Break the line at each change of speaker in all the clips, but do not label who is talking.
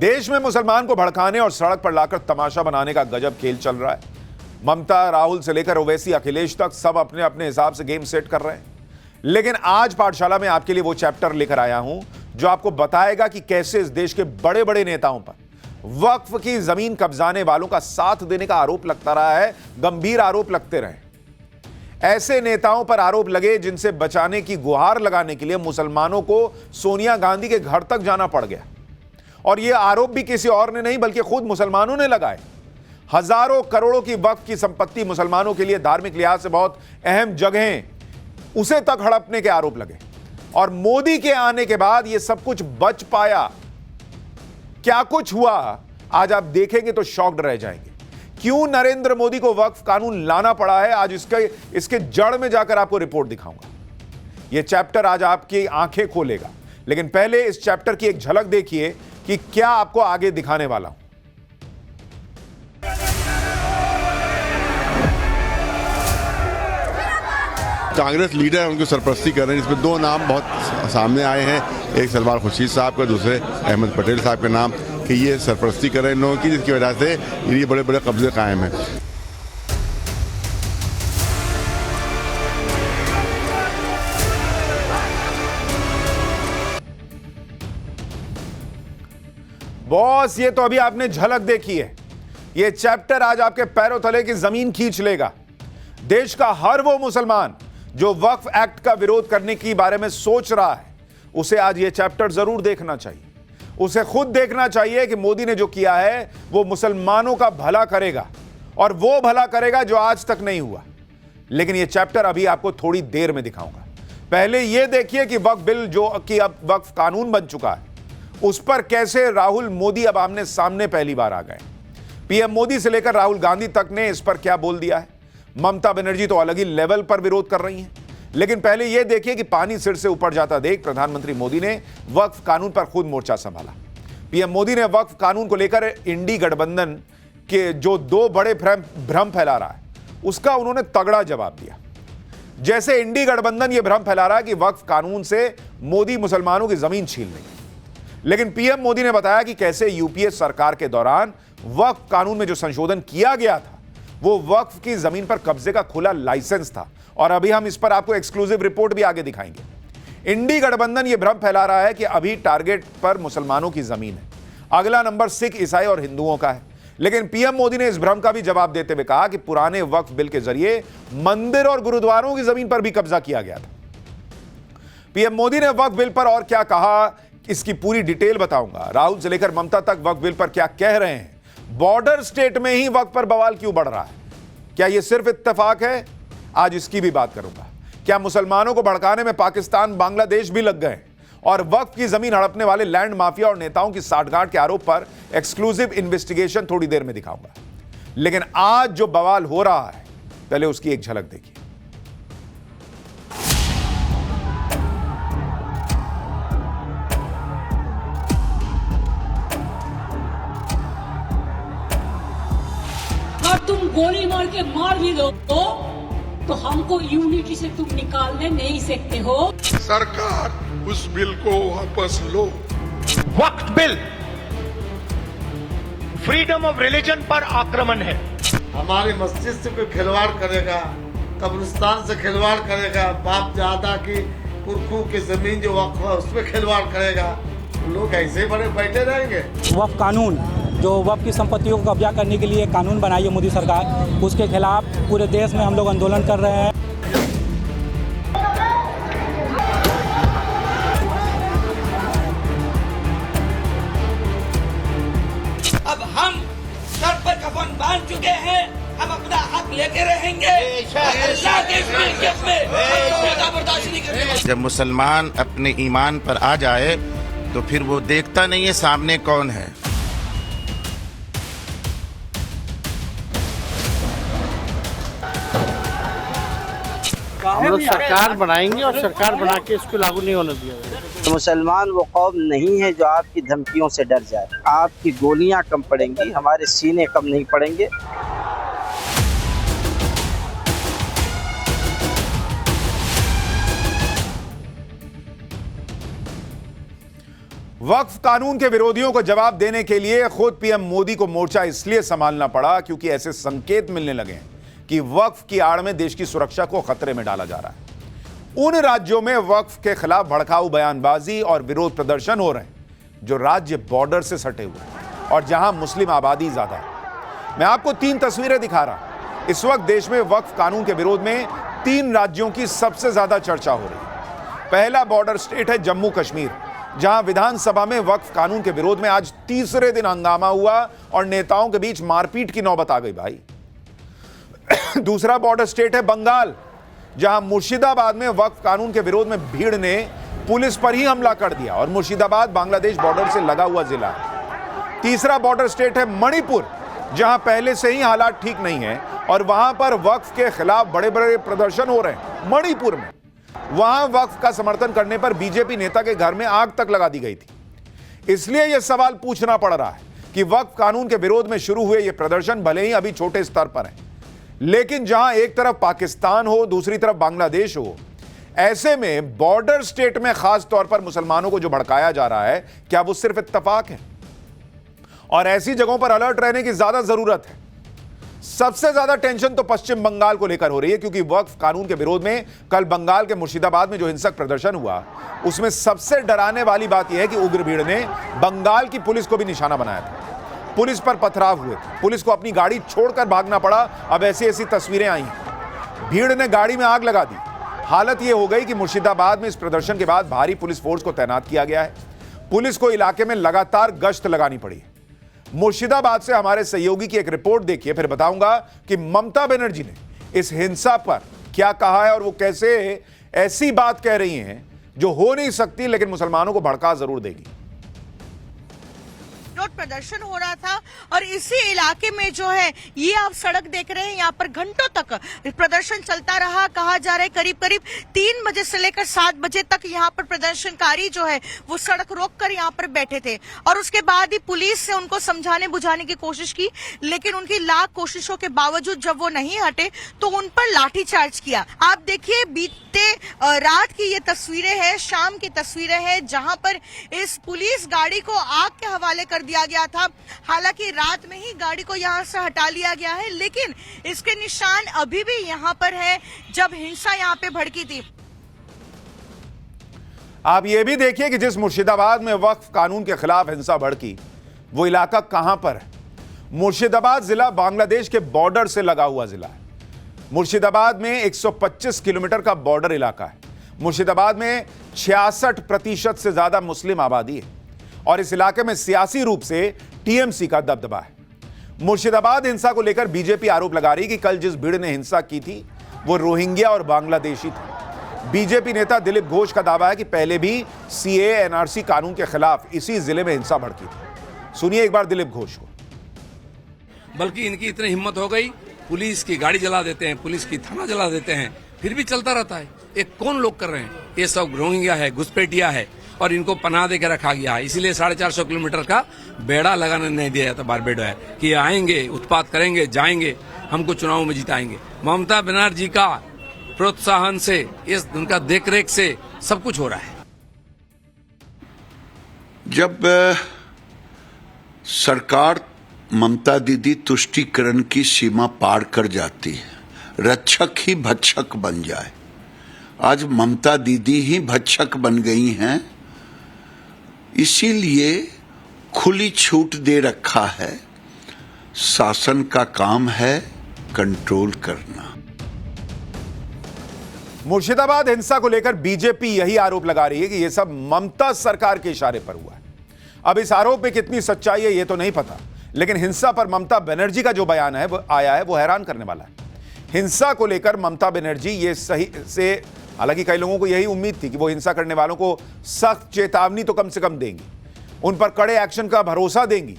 देश में मुसलमान को भड़काने और सड़क पर लाकर तमाशा बनाने का गजब खेल चल रहा है। ममता, राहुल से लेकर ओवैसी, अखिलेश तक सब अपने अपने हिसाब से गेम सेट कर रहे हैं। लेकिन आज पाठशाला में आपके लिए वो चैप्टर लेकर आया हूं जो आपको बताएगा कि कैसे इस देश के बड़े बड़े नेताओं पर वक्फ की जमीन कब्जाने वालों का साथ देने का आरोप लगता रहा है, गंभीर आरोप लगते रहे। ऐसे नेताओं पर आरोप लगे जिनसे बचाने की गुहार लगाने के लिए मुसलमानों को सोनिया गांधी के घर तक जाना पड़ गया। और यह आरोप भी किसी और ने नहीं बल्कि खुद मुसलमानों ने लगाए। हजारों करोड़ों की वक्फ की संपत्ति मुसलमानों के लिए धार्मिक लिहाज से बहुत अहम जगहें, उसे तक हड़पने के आरोप लगे। और मोदी के आने के बाद यह सब कुछ बच पाया। क्या कुछ हुआ आज आप देखेंगे तो शॉक्ड रह जाएंगे। क्यों नरेंद्र मोदी को वक्फ कानून लाना पड़ा है, आज इसके जड़ में जाकर आपको रिपोर्ट दिखाऊंगा। यह चैप्टर आज आपकी आंखें खोलेगा। लेकिन पहले इस चैप्टर की एक झलक देखिए कि क्या आपको आगे दिखाने वाला हूं।
कांग्रेस लीडर उनको सरपरस्ती कर रहे हैं। इसमें दो नाम बहुत सामने आए हैं, एक सलमान खुर्शीद साहब का, दूसरे अहमद पटेल साहब के नाम, कि ये सरपरस्ती कर रहे हैं इन लोगों की, जिसकी वजह से ये बड़े बड़े कब्जे कायम हैं।
बॉस, ये तो अभी आपने झलक देखी है। ये चैप्टर आज आपके पैरों तले की जमीन खींच लेगा। देश का हर वो मुसलमान जो वक्फ एक्ट का विरोध करने के बारे में सोच रहा है, उसे आज ये चैप्टर जरूर देखना चाहिए। उसे खुद देखना चाहिए कि मोदी ने जो किया है वो मुसलमानं का भला करेगा, और वो भला करेगा जो आज तक नहीं हुआ। लेकिन ये चैप्टर अभी आपको थोड़ी देर में दिखाऊंगा। पहले यह देखिए कि वक्फ बिल जो कि अब वक्फ कानून बन चुका है, उस पर कैसे राहुल मोदी अब आमने सामने पहली बार आ गए। पीएम मोदी से लेकर राहुल गांधी तक ने इस पर क्या बोल दिया है। ममता बनर्जी तो अलग ही लेवल पर विरोध कर रही हैं। लेकिन पहले यह देखिए कि पानी सिर से ऊपर जाता देख प्रधानमंत्री मोदी ने वक्फ कानून पर खुद मोर्चा संभाला। पीएम मोदी ने वक्फ कानून को लेकर इंडी गठबंधन के जो दो बड़े भ्रम फैला रहा है, उसका उन्होंने तगड़ा जवाब दिया। जैसे इंडी गठबंधन यह भ्रम फैला रहा है कि वक्फ कानून से मोदी मुसलमानों की जमीन छीन लेंगे, लेकिन पीएम मोदी ने बताया कि कैसे यूपीए सरकार के दौरान वक्फ कानून में जो संशोधन किया गया था वो वक्फ की जमीन पर कब्जे का खुला लाइसेंस था। और अभी हम इस पर आपको एक्सक्लूसिव रिपोर्ट भी आगे दिखाएंगे। इंडी गठबंधन यह भ्रम फैला रहा है कि अभी टारगेट पर मुसलमानों की जमीन है, अगला नंबर सिख, ईसाई और हिंदुओं का है। लेकिन पीएम मोदी ने इस भ्रम का भी जवाब देते हुए कहा कि पुराने वक्फ बिल के जरिए मंदिर और गुरुद्वारों की जमीन पर भी कब्जा किया गया था। पीएम मोदी ने वक्फ बिल पर और क्या कहा, इसकी पूरी डिटेल बताऊंगा। राहुल से लेकर ममता तक वक्फ बिल पर क्या कह रहे हैं। बॉर्डर स्टेट में ही वक्फ पर बवाल क्यों बढ़ रहा है, क्या यह सिर्फ इत्तेफाक है, आज इसकी भी बात करूंगा। क्या मुसलमानों को भड़काने में पाकिस्तान, बांग्लादेश भी लग गए, और वक्फ की जमीन हड़पने वाले लैंड माफिया और नेताओं की साठगांठ के आरोप पर एक्सक्लूसिव इन्वेस्टिगेशन थोड़ी देर में दिखाऊंगा। लेकिन आज जो बवाल हो रहा है, पहले उसकी एक झलक देखिए।
तुम गोली मार के मार भी दो तो हमको यूनिटी से तुम निकालने नहीं सकते हो।
सरकार उस बिल को वापस लो।
वक्फ बिल फ्रीडम ऑफ रिलीजन पर आक्रमण है।
हमारी मस्जिद से कोई खिलवाड़ करेगा, कब्रिस्तान से खिलवाड़ करेगा, बाप दादा की पुरखों की जमीन जो वक्फ है उसमें खिलवाड़ करेगा, लोग ऐसे बड़े बैठे रहेंगे।
वक्फ कानून जो वक्फ की संपत्तियों को कब्जा करने के लिए कानून बनाई है मोदी सरकार, उसके खिलाफ पूरे देश में हम लोग आंदोलन कर रहे हैं।
अब हम सर पर कफन बांध चुके हैं, हम अपना हक लेके रहेंगे। अल्लाह के बर्दाश्त नहीं करेंगे।
जब मुसलमान अपने ईमान पर आ जाए तो फिर वो देखता नहीं है सामने कौन है।
हम लोग सरकार बनाएंगे और सरकार बना के इसको लागू नहीं होने दिया।
तो मुसलमान वो कौम नहीं है जो आपकी धमकियों से डर जाए। आपकी गोलियां कम पड़ेंगी, हमारे सीने कम नहीं पड़ेंगे।
वक्फ कानून के विरोधियों को जवाब देने के लिए खुद पीएम मोदी को मोर्चा इसलिए संभालना पड़ा क्योंकि ऐसे संकेत मिलने लगे हैं कि वक्फ की आड़ में देश की सुरक्षा को खतरे में डाला जा रहा है। उन राज्यों में वक्फ के खिलाफ भड़काऊ बयानबाजी और विरोध प्रदर्शन हो रहे हैं जो राज्य बॉर्डर से सटे हुए हैं और जहां मुस्लिम आबादी ज्यादा है। मैं आपको 3 तस्वीरें दिखा रहा हूं। इस वक्त देश में वक्फ कानून के विरोध में 3 राज्यों की सबसे ज्यादा चर्चा हो रही है। पहला बॉर्डर स्टेट है जम्मू कश्मीर, जहां विधानसभा में वक्फ कानून के विरोध में आज तीसरे दिन हंगामा हुआ और नेताओं के बीच मारपीट की नौबत आ गई भाई। दूसरा बॉर्डर स्टेट है बंगाल, जहां मुर्शिदाबाद में वक्फ कानून के विरोध में भीड़ ने पुलिस पर ही हमला कर दिया और मुर्शिदाबाद बांग्लादेश बॉर्डर से लगा हुआ जिला है। तीसरा बॉर्डर स्टेट है मणिपुर, जहां पहले से ही हालात ठीक नहीं है और वहां पर वक्फ के खिलाफ बड़े बड़े प्रदर्शन हो रहे हैं। मणिपुर में वहां वक्फ का समर्थन करने पर बीजेपी नेता के घर में आग तक लगा दी गई थी। इसलिए यह सवाल पूछना पड़ रहा है कि वक्फ कानून के विरोध में शुरू हुए ये प्रदर्शन भले ही अभी छोटे स्तर पर है, लेकिन जहां एक तरफ पाकिस्तान हो, दूसरी तरफ बांग्लादेश हो, ऐसे में बॉर्डर स्टेट में खास तौर पर मुसलमानों को जो भड़काया जा रहा है, क्या वो सिर्फ इत्तेफाक है? और ऐसी जगहों पर अलर्ट रहने की ज्यादा जरूरत है। सबसे ज्यादा टेंशन तो पश्चिम बंगाल को लेकर हो रही है क्योंकि वक्फ कानून के विरोध में कल बंगाल के मुर्शिदाबाद में जो हिंसक प्रदर्शन हुआ, उसमें सबसे डराने वाली बात यह है कि उग्र भीड़ ने बंगाल की पुलिस को भी निशाना बनाया था। पुलिस पर पथराव हुए थे, पुलिस को अपनी गाड़ी छोड़कर भागना पड़ा। अब ऐसी ऐसी तस्वीरें आई हैं। भीड़ ने गाड़ी में आग लगा दी। हालत यह हो गई कि मुर्शिदाबाद में इस प्रदर्शन के बाद भारी पुलिस फोर्स को तैनात किया गया है। पुलिस को इलाके में लगातार गश्त लगानी पड़ी। मुर्शिदाबाद से हमारे सहयोगी की एक रिपोर्ट देखिए, फिर बताऊंगा कि ममता बनर्जी ने इस हिंसा पर क्या कहा है और वो कैसे ऐसी बात कह रही हैं जो हो नहीं सकती लेकिन मुसलमानों को भड़का जरूर देगी।
प्रदर्शन हो रहा था और इसी इलाके में जो है ये आप सड़क देख रहे हैं, यहाँ पर घंटों तक प्रदर्शन चलता रहा। कहा जा रहा है करीब करीब 3 बजे से लेकर 7 बजे तक यहाँ पर प्रदर्शनकारी जो है वो सड़क रोक कर यहाँ पर बैठे थे और उसके बाद ही पुलिस से उनको समझाने बुझाने की कोशिश की, लेकिन उनकी लाख कोशिशों के बावजूद जब वो नहीं हटे तो उन पर लाठीचार्ज किया। आप देखिए बीते रात की ये तस्वीरें हैं, शाम की तस्वीरें हैं, जहां पर इस पुलिस गाड़ी को आग के हवाले कर दिया गया था। हालांकि रात में ही गाड़ी को यहां से हटा लिया गया है, लेकिन इसके निशान अभी भी यहां पर है जब हिंसा यहां पे भड़की थी।
आप ये भी देखिए कि जिस मुर्शिदाबाद में वक्फ कानून के खिलाफ हिंसा भड़की, वो इलाका कहां पर है। मुर्शिदाबाद जिला बांग्लादेश के बॉर्डर से लगा हुआ जिला है। मुर्शिदाबाद में 125 किलोमीटर का बॉर्डर इलाका है। मुर्शिदाबाद में 66% से ज्यादा मुस्लिम आबादी है और इस इलाके में सियासी रूप से टीएमसी का दबदबा है। मुर्शिदाबाद हिंसा को लेकर बीजेपी आरोप लगा रही कि कल जिस भीड़ ने हिंसा की थी वो रोहिंग्या और बांग्लादेशी थे। बीजेपी नेता दिलीप घोष का दावा है कि पहले भी सीए एनआरसी कानून के खिलाफ इसी जिले में हिंसा भड़की थी। सुनिए एक बार दिलीप घोष को।
बल्कि इनकी इतनी हिम्मत हो गई, पुलिस की गाड़ी जला देते हैं, पुलिस की थाना जला देते हैं, फिर भी चलता रहता है। ये कौन लोग कर रहे हैं? ये सब रोहिंग्या है, घुसपैठिया है और इनको पनाह देकर रखा गया है। इसीलिए 450 किलोमीटर का बेड़ा लगाने नहीं दिया जाता। बारबेडो है कि आएंगे, उत्पात करेंगे, जाएंगे, हमको चुनाव में जिताएंगे। ममता बनर्जी का प्रोत्साहन से, इस उनका देखरेख से सब कुछ हो रहा है।
जब सरकार ममता दीदी तुष्टीकरण की सीमा पार कर जाती है, रक्षक ही भक्षक बन जाए। आज ममता दीदी ही भक्षक बन गई हैं, इसीलिए खुली छूट दे रखा है। शासन का काम है कंट्रोल करना।
मुर्शिदाबाद हिंसा को लेकर बीजेपी यही आरोप लगा रही है कि यह सब ममता सरकार के इशारे पर हुआ है। अब इस आरोप में कितनी सच्चाई है यह तो नहीं पता, लेकिन हिंसा पर ममता बनर्जी का जो बयान है वो आया है वो हैरान करने वाला है। हिंसा को लेकर ममता बनर्जी ये सही से, हालांकि कई लोगों को यही उम्मीद थी कि वो हिंसा करने वालों को सख्त चेतावनी तो कम से कम देंगी, उन पर कड़े एक्शन का भरोसा देंगी,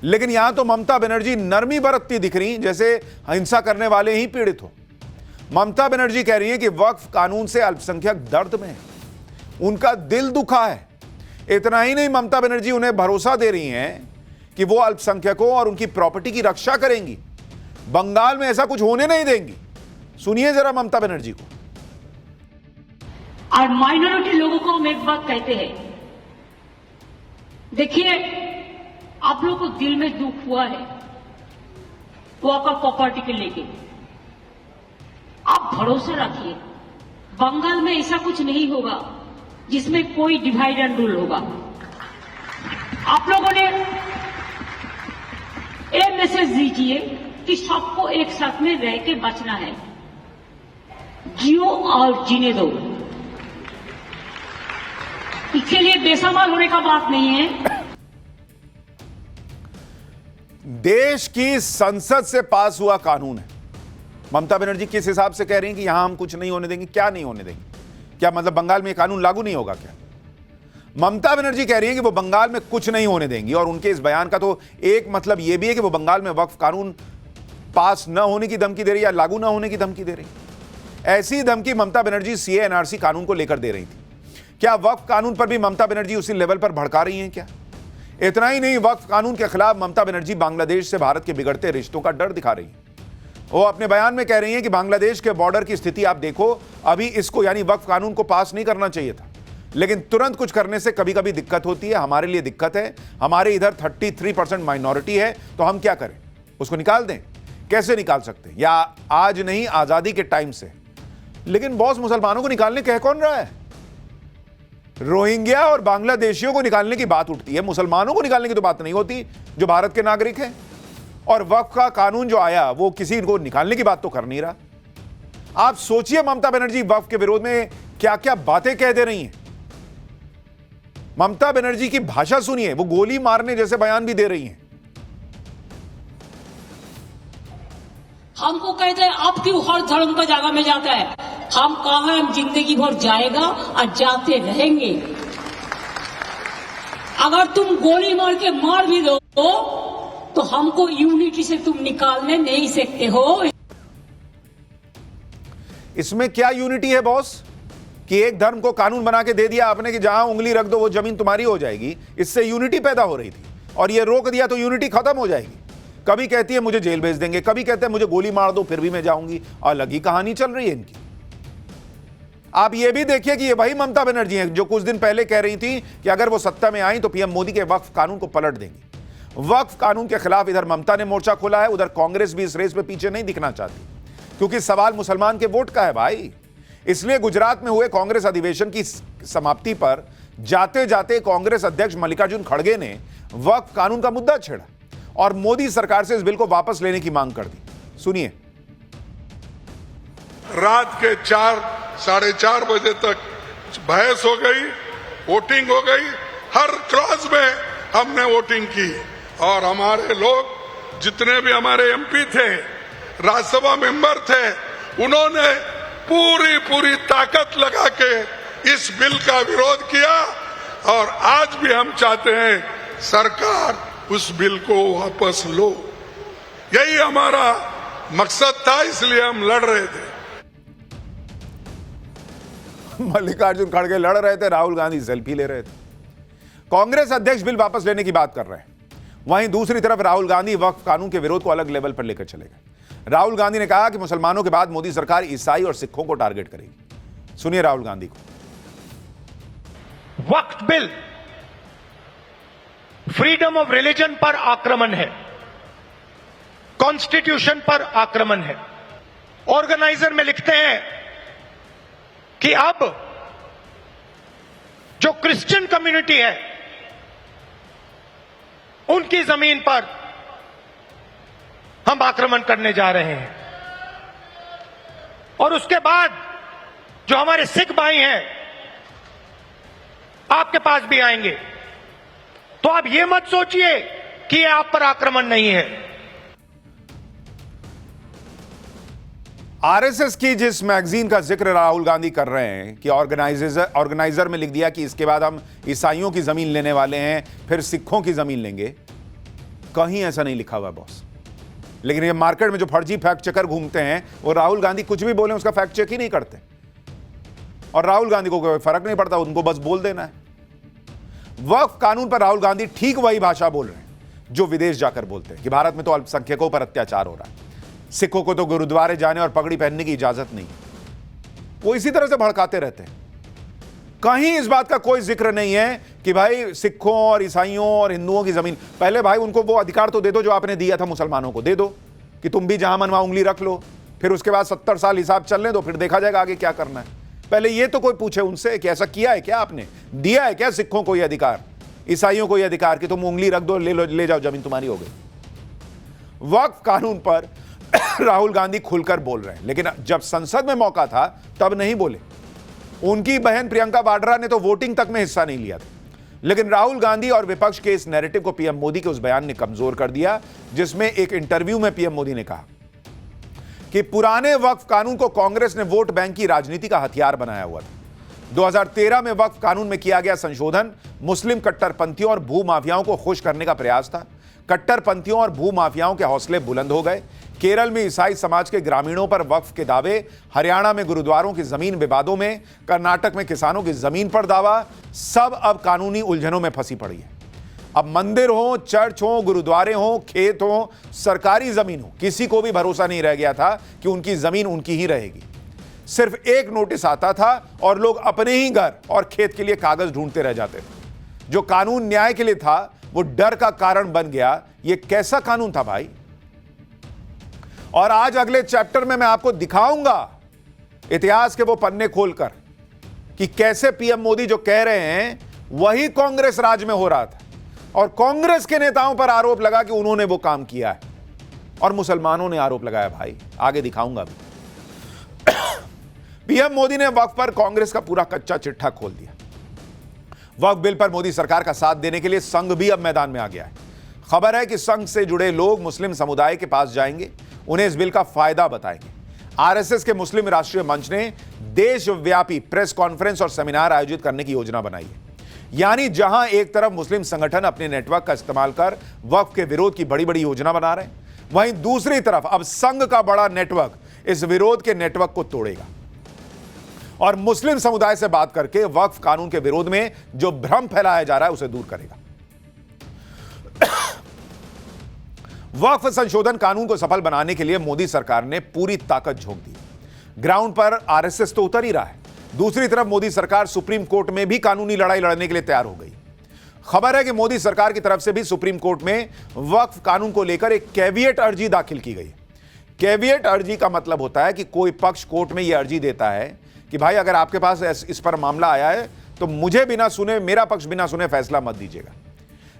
लेकिन यहां तो ममता बनर्जी नरमी बरतती दिख रही, जैसे हिंसा करने वाले ही पीड़ित हो। ममता बनर्जी कह रही है कि वक्फ कानून से अल्पसंख्यक दर्द में है, उनका दिल दुखा है। इतना ही नहीं, ममता बनर्जी उन्हें भरोसा दे रही हैं कि वो अल्पसंख्यकों और उनकी प्रॉपर्टी की रक्षा करेंगी, बंगाल में ऐसा कुछ होने नहीं देंगी। सुनिए जरा ममता बनर्जी को।
और माइनॉरिटी लोगों को हम एक बात कहते हैं, देखिए, आप लोगों को दिल में दुख हुआ है वॉक ऑफ प्रॉपर्टी के लेके। आप भरोसा रखिए, बंगाल में ऐसा कुछ नहीं होगा जिसमें कोई डिवाइड एंड रूल होगा। आप लोगों ने ये मैसेज दीजिए कि सबको एक साथ में रह के बचना है, जियो और जीने दो। इसके लिए बेसमाल होने का बात नहीं है।
देश की संसद से पास हुआ कानून है। ममता बनर्जी किस हिसाब से कह रही हैं कि यहां हम कुछ नहीं होने देंगे? क्या नहीं होने देंगे? क्या मतलब बंगाल में कानून लागू नहीं होगा क्या? ममता बनर्जी कह रही हैं कि वो बंगाल में कुछ नहीं होने देंगी, और उनके इस बयान का तो एक मतलब यह भी है कि वो बंगाल में वक्फ कानून पास न होने की धमकी दे रही या लागू न होने की धमकी दे रही। ऐसी धमकी ममता बनर्जी सीए एनआरसी कानून को लेकर दे रही थी। क्या वक्फ कानून पर भी ममता बनर्जी उसी लेवल पर भड़का रही हैं क्या? इतना ही नहीं, वक्फ कानून के खिलाफ ममता बनर्जी बांग्लादेश से भारत के बिगड़ते रिश्तों का डर दिखा रही है। वो अपने बयान में कह रही हैं कि बांग्लादेश के बॉर्डर की स्थिति आप देखो, अभी इसको यानी वक्फ कानून को पास नहीं करना चाहिए था, लेकिन तुरंत कुछ करने से कभी कभी दिक्कत होती है। हमारे लिए दिक्कत है, हमारे इधर 33% माइनॉरिटी है, तो हम क्या करें? उसको निकाल दें? कैसे निकाल सकते हैं? या आज नहीं, आजादी के टाइम से। लेकिन बॉस, मुसलमानों को निकालने कह कौन रहा है? रोहिंग्या और बांग्लादेशियों को निकालने की बात उठती है, मुसलमानों को निकालने की तो बात नहीं होती जो भारत के नागरिक हैं। और वक्फ का कानून जो आया वो किसी को निकालने की बात तो कर नहीं रहा। आप सोचिए ममता बनर्जी वक्फ के विरोध में क्या क्या बातें कह दे रही हैं। ममता बनर्जी की भाषा सुनिए, वो गोली मारने जैसे बयान भी दे रही हैं।
हमको कहते हैं आप क्यों हर धर्म का जगह में जाता है? हम कहा है, हम जिंदगी भर जाएगा और जाते रहेंगे। अगर तुम गोली मार के मार भी दो तो हमको यूनिटी से तुम निकालने नहीं सकते हो।
इसमें क्या यूनिटी है बॉस कि एक धर्म को कानून बना के दे दिया आपने कि जहां उंगली रख दो वो जमीन तुम्हारी हो जाएगी? इससे यूनिटी पैदा हो रही थी, और ये रोक दिया तो यूनिटी खत्म हो जाएगी। कभी कहती है मुझे जेल भेज देंगे, कभी कहते हैं मुझे गोली मार दो फिर भी मैं जाऊंगी। अलग ही कहानी चल रही है इनकी। आप ये भी देखिए कि ये वही ममता बनर्जी हैं जो कुछ दिन पहले कह रही थी कि अगर वो सत्ता में आई तो पीएम मोदी के वक्फ कानून को पलट देंगी। वक्फ कानून के खिलाफ इधर ममता ने मोर्चा खोला है, उधर कांग्रेस भी इस रेस में पीछे नहीं दिखना चाहती, क्योंकि सवाल मुसलमान के वोट का है भाई। इसलिए गुजरात में हुए कांग्रेस अधिवेशन की समाप्ति पर जाते जाते कांग्रेस अध्यक्ष मल्लिकार्जुन खड़गे ने वक्फ कानून का मुद्दा छेड़ा और मोदी सरकार से इस बिल को वापस लेने की मांग कर दी। सुनिए।
रात के 4, 4:30 बजे तक बहस हो गई, वोटिंग हो गई, हर क्लॉज में हमने वोटिंग की, और हमारे लोग जितने भी हमारे एमपी थे, राज्यसभा मेंबर थे, उन्होंने पूरी ताकत लगा के इस बिल का विरोध किया। और आज भी हम चाहते हैं सरकार उस बिल को वापस लो। यही हमारा मकसद था, इसलिए हम लड़ रहे थे।
मल्लिकार्जुन खड़गे लड़ रहे थे, राहुल गांधी सेल्फी ले रहे थे। कांग्रेस अध्यक्ष बिल वापस लेने की बात कर रहे हैं, वहीं दूसरी तरफ राहुल गांधी वक्फ कानून के विरोध को अलग लेवल पर लेकर चले गए। राहुल गांधी ने कहा कि मुसलमानों के बाद मोदी सरकार ईसाई और सिखों को टारगेट करेगी। सुनिए राहुल गांधी को।
वक्फ बिल फ्रीडम ऑफ रिलीजन पर आक्रमण है, कॉन्स्टिट्यूशन पर आक्रमण है। ऑर्गेनाइजर में लिखते हैं कि अब जो क्रिश्चियन कम्युनिटी है उनकी जमीन पर हम आक्रमण करने जा रहे हैं, और उसके बाद जो हमारे सिख भाई हैं आपके पास भी आएंगे। तो आप ये मत सोचिए कि ये आप पर आक्रमण नहीं है।
आरएसएस की जिस मैगजीन का जिक्र राहुल गांधी कर रहे हैं कि ऑर्गेनाइजर में लिख दिया कि इसके बाद हम ईसाइयों की जमीन लेने वाले हैं, फिर सिखों की जमीन लेंगे, कहीं ऐसा नहीं लिखा हुआ बॉस। लेकिन ये मार्केट में जो फर्जी फैक्ट चेकर घूमते हैं, वो राहुल गांधी कुछ भी बोले उसका फैक्ट चेक ही नहीं करते, और राहुल गांधी को कोई फर्क नहीं पड़ता, उनको बस बोल देना है। वक्फ कानून पर राहुल गांधी ठीक वही भाषा बोल रहे हैं जो विदेश जाकर बोलते हैं कि भारत में तो अल्पसंख्यकों पर अत्याचार हो रहा है, सिखों को तो गुरुद्वारे जाने और पगड़ी पहनने की इजाजत नहीं। वो इसी तरह से भड़काते रहते हैं। कहीं इस बात का कोई जिक्र नहीं है कि भाई सिखों और ईसाइयों और हिंदुओं की जमीन, पहले भाई उनको वो अधिकार तो दे दो जो आपने दिया था मुसलमानों को, दे दो कि तुम भी जहां मन वहां उंगली रख लो, फिर उसके बाद 70 साल हिसाब चलने दो, फिर देखा जाएगा आगे क्या करना है। पहले ये तो कोई पूछे उनसे कि ऐसा किया है क्या, आपने दिया है क्या सिखों को ये अधिकार, ईसाइयों को ये अधिकार कि तुम उंगली रख दो, ले जाओ, जमीन तुम्हारी हो गई। वक्फ कानून पर राहुल गांधी खुलकर बोल रहे हैं, लेकिन जब संसद में मौका था तब नहीं बोले। उनकी बहन प्रियंका वाड्रा ने तो वोटिंग तक में हिस्सा नहीं लिया था। लेकिन राहुल गांधी और विपक्ष के इस नैरेटिव को पीएम मोदी के उस बयान ने कमजोर कर दिया, जिसमें एक इंटरव्यू में पीएम मोदी ने कहा कि पुराने वक्फ कानून को कांग्रेस ने वोट बैंक की राजनीति का हथियार बनाया हुआ था। 2013 में वक्फ कानून में किया गया संशोधन मुस्लिम कट्टरपंथियों और भूमाफियाओं को खुश करने का प्रयास था। कट्टरपंथियों और भूमाफियाओं के हौसले बुलंद हो गए। केरल में ईसाई समाज के ग्रामीणों पर वक्फ के दावे, हरियाणा में गुरुद्वारों की जमीन विवादों में, कर्नाटक में किसानों की जमीन पर दावा, सब अब कानूनी उलझनों में फंसी पड़ी है। अब मंदिर हो, चर्च हो, गुरुद्वारे हो, खेत हो, सरकारी जमीन हो, किसी को भी भरोसा नहीं रह गया था कि उनकी जमीन उनकी ही रहेगी। सिर्फ एक नोटिस आता था और लोग अपने ही घर और खेत के लिए कागज ढूंढते रह जाते थे। जो कानून न्याय के लिए था वो डर का कारण बन गया। ये कैसा कानून था भाई? और आज अगले चैप्टर में मैं आपको दिखाऊंगा इतिहास के वो पन्ने खोलकर कि कैसे पीएम मोदी जो कह रहे हैं वही कांग्रेस राज में हो रहा था, और कांग्रेस के नेताओं पर आरोप लगा कि उन्होंने वो काम किया है, और मुसलमानों ने आरोप लगाया। भाई आगे दिखाऊंगा भी। पीएम मोदी ने वक्फ पर कांग्रेस का पूरा कच्चा चिट्ठा खोल दिया। वक्फ बिल पर मोदी सरकार का साथ देने के लिए संघ भी अब मैदान में आ गया है। खबर है कि संघ से जुड़े लोग मुस्लिम समुदाय के पास जाएंगे, उन्हें इस बिल का फायदा बताएंगे। आरएसएस के मुस्लिम राष्ट्रीय मंच ने देशव्यापी प्रेस कॉन्फ्रेंस और सेमिनार आयोजित करने की योजना बनाई है। यानी जहां एक तरफ मुस्लिम संगठन अपने नेटवर्क का इस्तेमाल कर वक्फ के विरोध की बड़ी बड़ी योजना बना रहे हैं, वहीं दूसरी तरफ अब संघ का बड़ा नेटवर्क इस विरोध के नेटवर्क को तोड़ेगा और मुस्लिम समुदाय से बात करके वक्फ कानून के विरोध में जो भ्रम फैलाया जा रहा है उसे दूर करेगा। वक्फ संशोधन कानून को सफल बनाने के लिए मोदी सरकार ने पूरी ताकत झोंक दी। ग्राउंड पर आरएसएस तो उतर ही रहा है, दूसरी तरफ मोदी सरकार सुप्रीम कोर्ट में भी कानूनी लड़ाई लड़ने के लिए तैयार हो गई। खबर है कि मोदी सरकार की तरफ से भी सुप्रीम कोर्ट में वक्फ कानून को लेकर एक कैविएट अर्जी दाखिल की गई। कैविएट अर्जी का मतलब होता है कि कोई पक्ष कोर्ट में यह अर्जी देता है कि भाई अगर आपके पास इस पर मामला आया है तो मुझे बिना सुने, मेरा पक्ष बिना सुने फैसला मत दीजिएगा।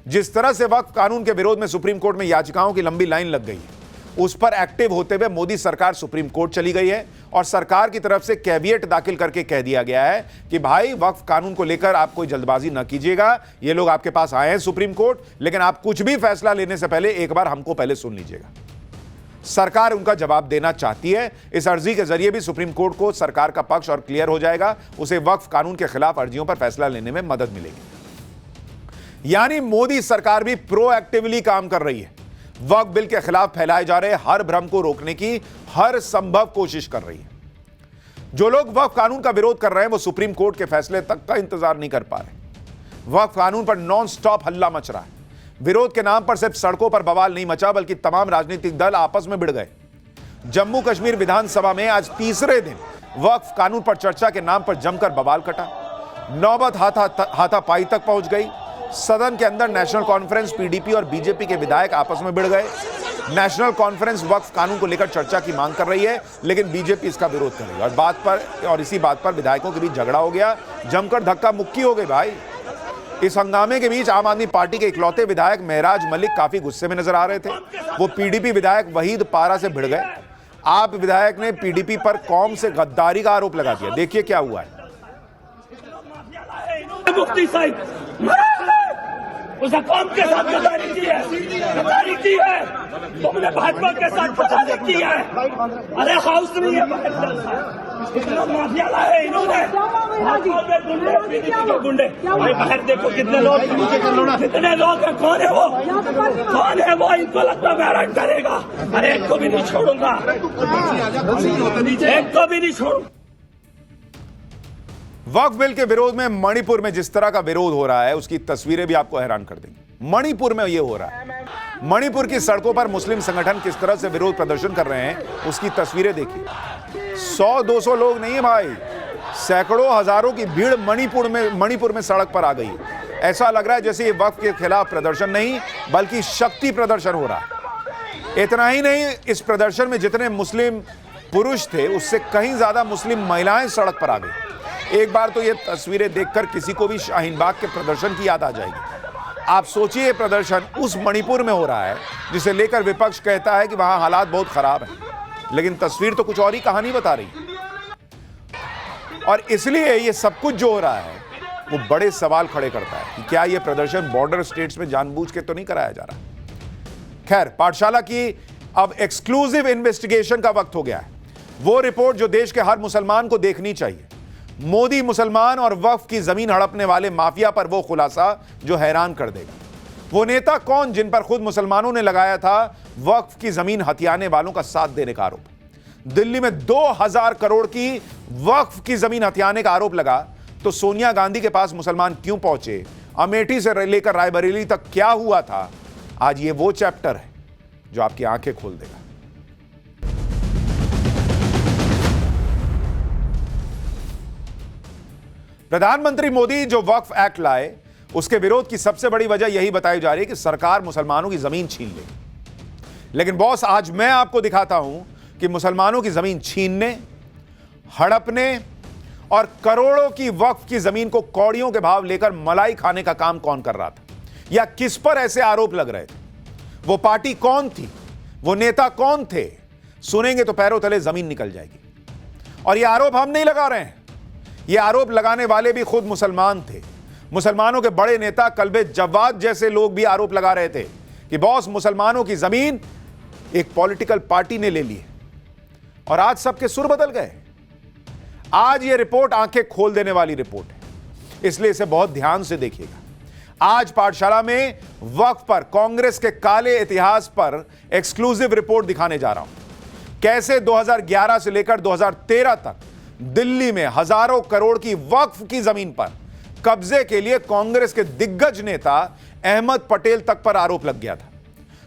जिस तरह से वक्फ कानून के विरोध में सुप्रीम कोर्ट में याचिकाओं की लंबी लाइन लग गई है, उस पर एक्टिव होते हुए मोदी सरकार सुप्रीम कोर्ट चली गई है और सरकार की तरफ से कैविएट दाखिल करके कह दिया गया है कि भाई वक्फ कानून को लेकर आप कोई जल्दबाजी न कीजिएगा। ये लोग आपके पास आए हैं सुप्रीम कोर्ट, लेकिन आप कुछ भी फैसला लेने से पहले एक बार हमको पहले सुन लीजिएगा। सरकार उनका जवाब देना चाहती है। इस अर्जी के जरिए भी सुप्रीम कोर्ट को सरकार का पक्ष और क्लियर हो जाएगा, उसे वक्फ कानून के खिलाफ अर्जियों पर फैसला लेने में मदद मिलेगी। यानी मोदी सरकार भी प्रोएक्टिवली काम कर रही है, वक्फ बिल के खिलाफ फैलाए जा रहे हर भ्रम को रोकने की हर संभव कोशिश कर रही है। जो लोग वक्फ कानून का विरोध कर रहे हैं वो सुप्रीम कोर्ट के फैसले तक का इंतजार नहीं कर पा रहे। वक्फ कानून पर नॉन स्टॉप हल्ला मच रहा है। विरोध के नाम पर सिर्फ सड़कों पर बवाल नहीं मचा, बल्कि तमाम राजनीतिक दल आपस में भिड़ गए। जम्मू कश्मीर विधानसभा में आज तीसरे दिन वक्फ कानून पर चर्चा के नाम पर जमकर बवाल कटा। नौबत हाथापाई तक पहुंच गई। सदन के अंदर नेशनल कॉन्फ्रेंस, पीडीपी और बीजेपी के विधायक आपस में भिड़ गए। नेशनल कॉन्फ्रेंस वक्फ कानून को लेकर चर्चा की मांग कर रही है, लेकिन बीजेपी इसका विरोध कर रही है और इसी बात पर विधायकों के बीच झगड़ा हो गया, जमकर धक्का मुक्की हो गई भाई। इस हंगामे के बीच आम आदमी पार्टी के इकलौते विधायक महराज मलिक काफी गुस्से में नजर आ रहे थे। वो पीडीपी विधायक वहीद पारा से भिड़ गए। आप विधायक ने पीडीपी पर कौम से गद्दारी का आरोप लगा दिया। देखिए क्या हुआ है।
मुफ्ती साहब उसे कौम के साथ गद्दारी की है, तुमने भाजपा के साथ गद्दारी की है। अरे हाउस नहीं है, इतना माफिया लाए इन्होंने, गुंडे भाई बाहर देखो कितने लोग हैं। कौन है वो इनको लगता है हैरान करेगा। अरे एक को भी नहीं छोड़ूंगा, एक को भी नहीं छोड़ूंगा।
वक्फ बिल के विरोध में मणिपुर में जिस तरह का विरोध हो रहा है उसकी तस्वीरें भी आपको हैरान कर देंगी। मणिपुर में यह हो रहा है। मणिपुर की सड़कों पर मुस्लिम संगठन किस तरह से विरोध प्रदर्शन कर रहे हैं उसकी तस्वीरें देखिए। 100-200 लोग नहीं है भाई, सैकड़ों हजारों की भीड़ मणिपुर में सड़क पर आ गई। ऐसा लग रहा है जैसे ये वक्फ के खिलाफ प्रदर्शन नहीं बल्कि शक्ति प्रदर्शन हो रहा है। इतना ही नहीं, इस प्रदर्शन में जितने मुस्लिम पुरुष थे उससे कहीं ज्यादा मुस्लिम महिलाएं सड़क पर आ गई। एक बार तो ये तस्वीरें देखकर किसी को भी शाहीन बाग के प्रदर्शन की याद आ जाएगी। आप सोचिए, प्रदर्शन उस मणिपुर में हो रहा है जिसे लेकर विपक्ष कहता है कि वहां हालात बहुत खराब हैं, लेकिन तस्वीर तो कुछ और ही कहानी बता रही। और इसलिए ये सब कुछ जो हो रहा है वो बड़े सवाल खड़े करता है कि क्या ये प्रदर्शन बॉर्डर स्टेट्स में जानबूझ के तो नहीं कराया जा रहा। खैर, पाठशाला की अब एक्सक्लूसिव इन्वेस्टिगेशन का वक्त हो गया है। वो रिपोर्ट जो देश के हर मुसलमान को देखनी चाहिए। मोदी मुसलमान और वक्फ की जमीन हड़पने वाले माफिया पर वो खुलासा जो हैरान कर देगा। वो नेता कौन जिन पर खुद मुसलमानों ने लगाया था वक्फ की जमीन हथियाने वालों का साथ देने का आरोप। दिल्ली में 2000 करोड़ की वक्फ की जमीन हथियाने का आरोप लगा तो सोनिया गांधी के पास मुसलमान क्यों पहुंचे, अमेठी से लेकर रायबरेली तक क्या हुआ था, आज ये वो चैप्टर है जो आपकी आंखें खोल देगा। प्रधानमंत्री मोदी जो वक्फ एक्ट लाए उसके विरोध की सबसे बड़ी वजह यही बताई जा रही है कि सरकार मुसलमानों की जमीन छीन ले। लेकिन बॉस, आज मैं आपको दिखाता हूं कि मुसलमानों की जमीन छीनने, हड़पने और करोड़ों की वक्फ की जमीन को कौड़ियों के भाव लेकर मलाई खाने का काम कौन कर रहा था, या किस पर ऐसे आरोप लग रहे थे। वो पार्टी कौन थी, वो नेता कौन थे, सुनेंगे तो पैरों तले जमीन निकल जाएगी। और ये आरोप हम नहीं लगा रहे हैं, ये आरोप लगाने वाले भी खुद मुसलमान थे। मुसलमानों के बड़े नेता कल्बे जवाद जैसे लोग भी आरोप लगा रहे थे कि बॉस, मुसलमानों की जमीन एक पॉलिटिकल पार्टी ने ले ली है। और आज सबके सुर बदल गए। आज ये रिपोर्ट आंखें खोल देने वाली रिपोर्ट है, इसलिए इसे बहुत ध्यान से देखिएगा। आज पाठशाला में वक्फ पर कांग्रेस के काले इतिहास पर एक्सक्लूसिव रिपोर्ट दिखाने जा रहा हूं। कैसे 2011 से लेकर 2013 तक दिल्ली में हजारों करोड़ की वक्फ की जमीन पर कब्जे के लिए कांग्रेस के दिग्गज नेता अहमद पटेल तक पर आरोप लग गया था।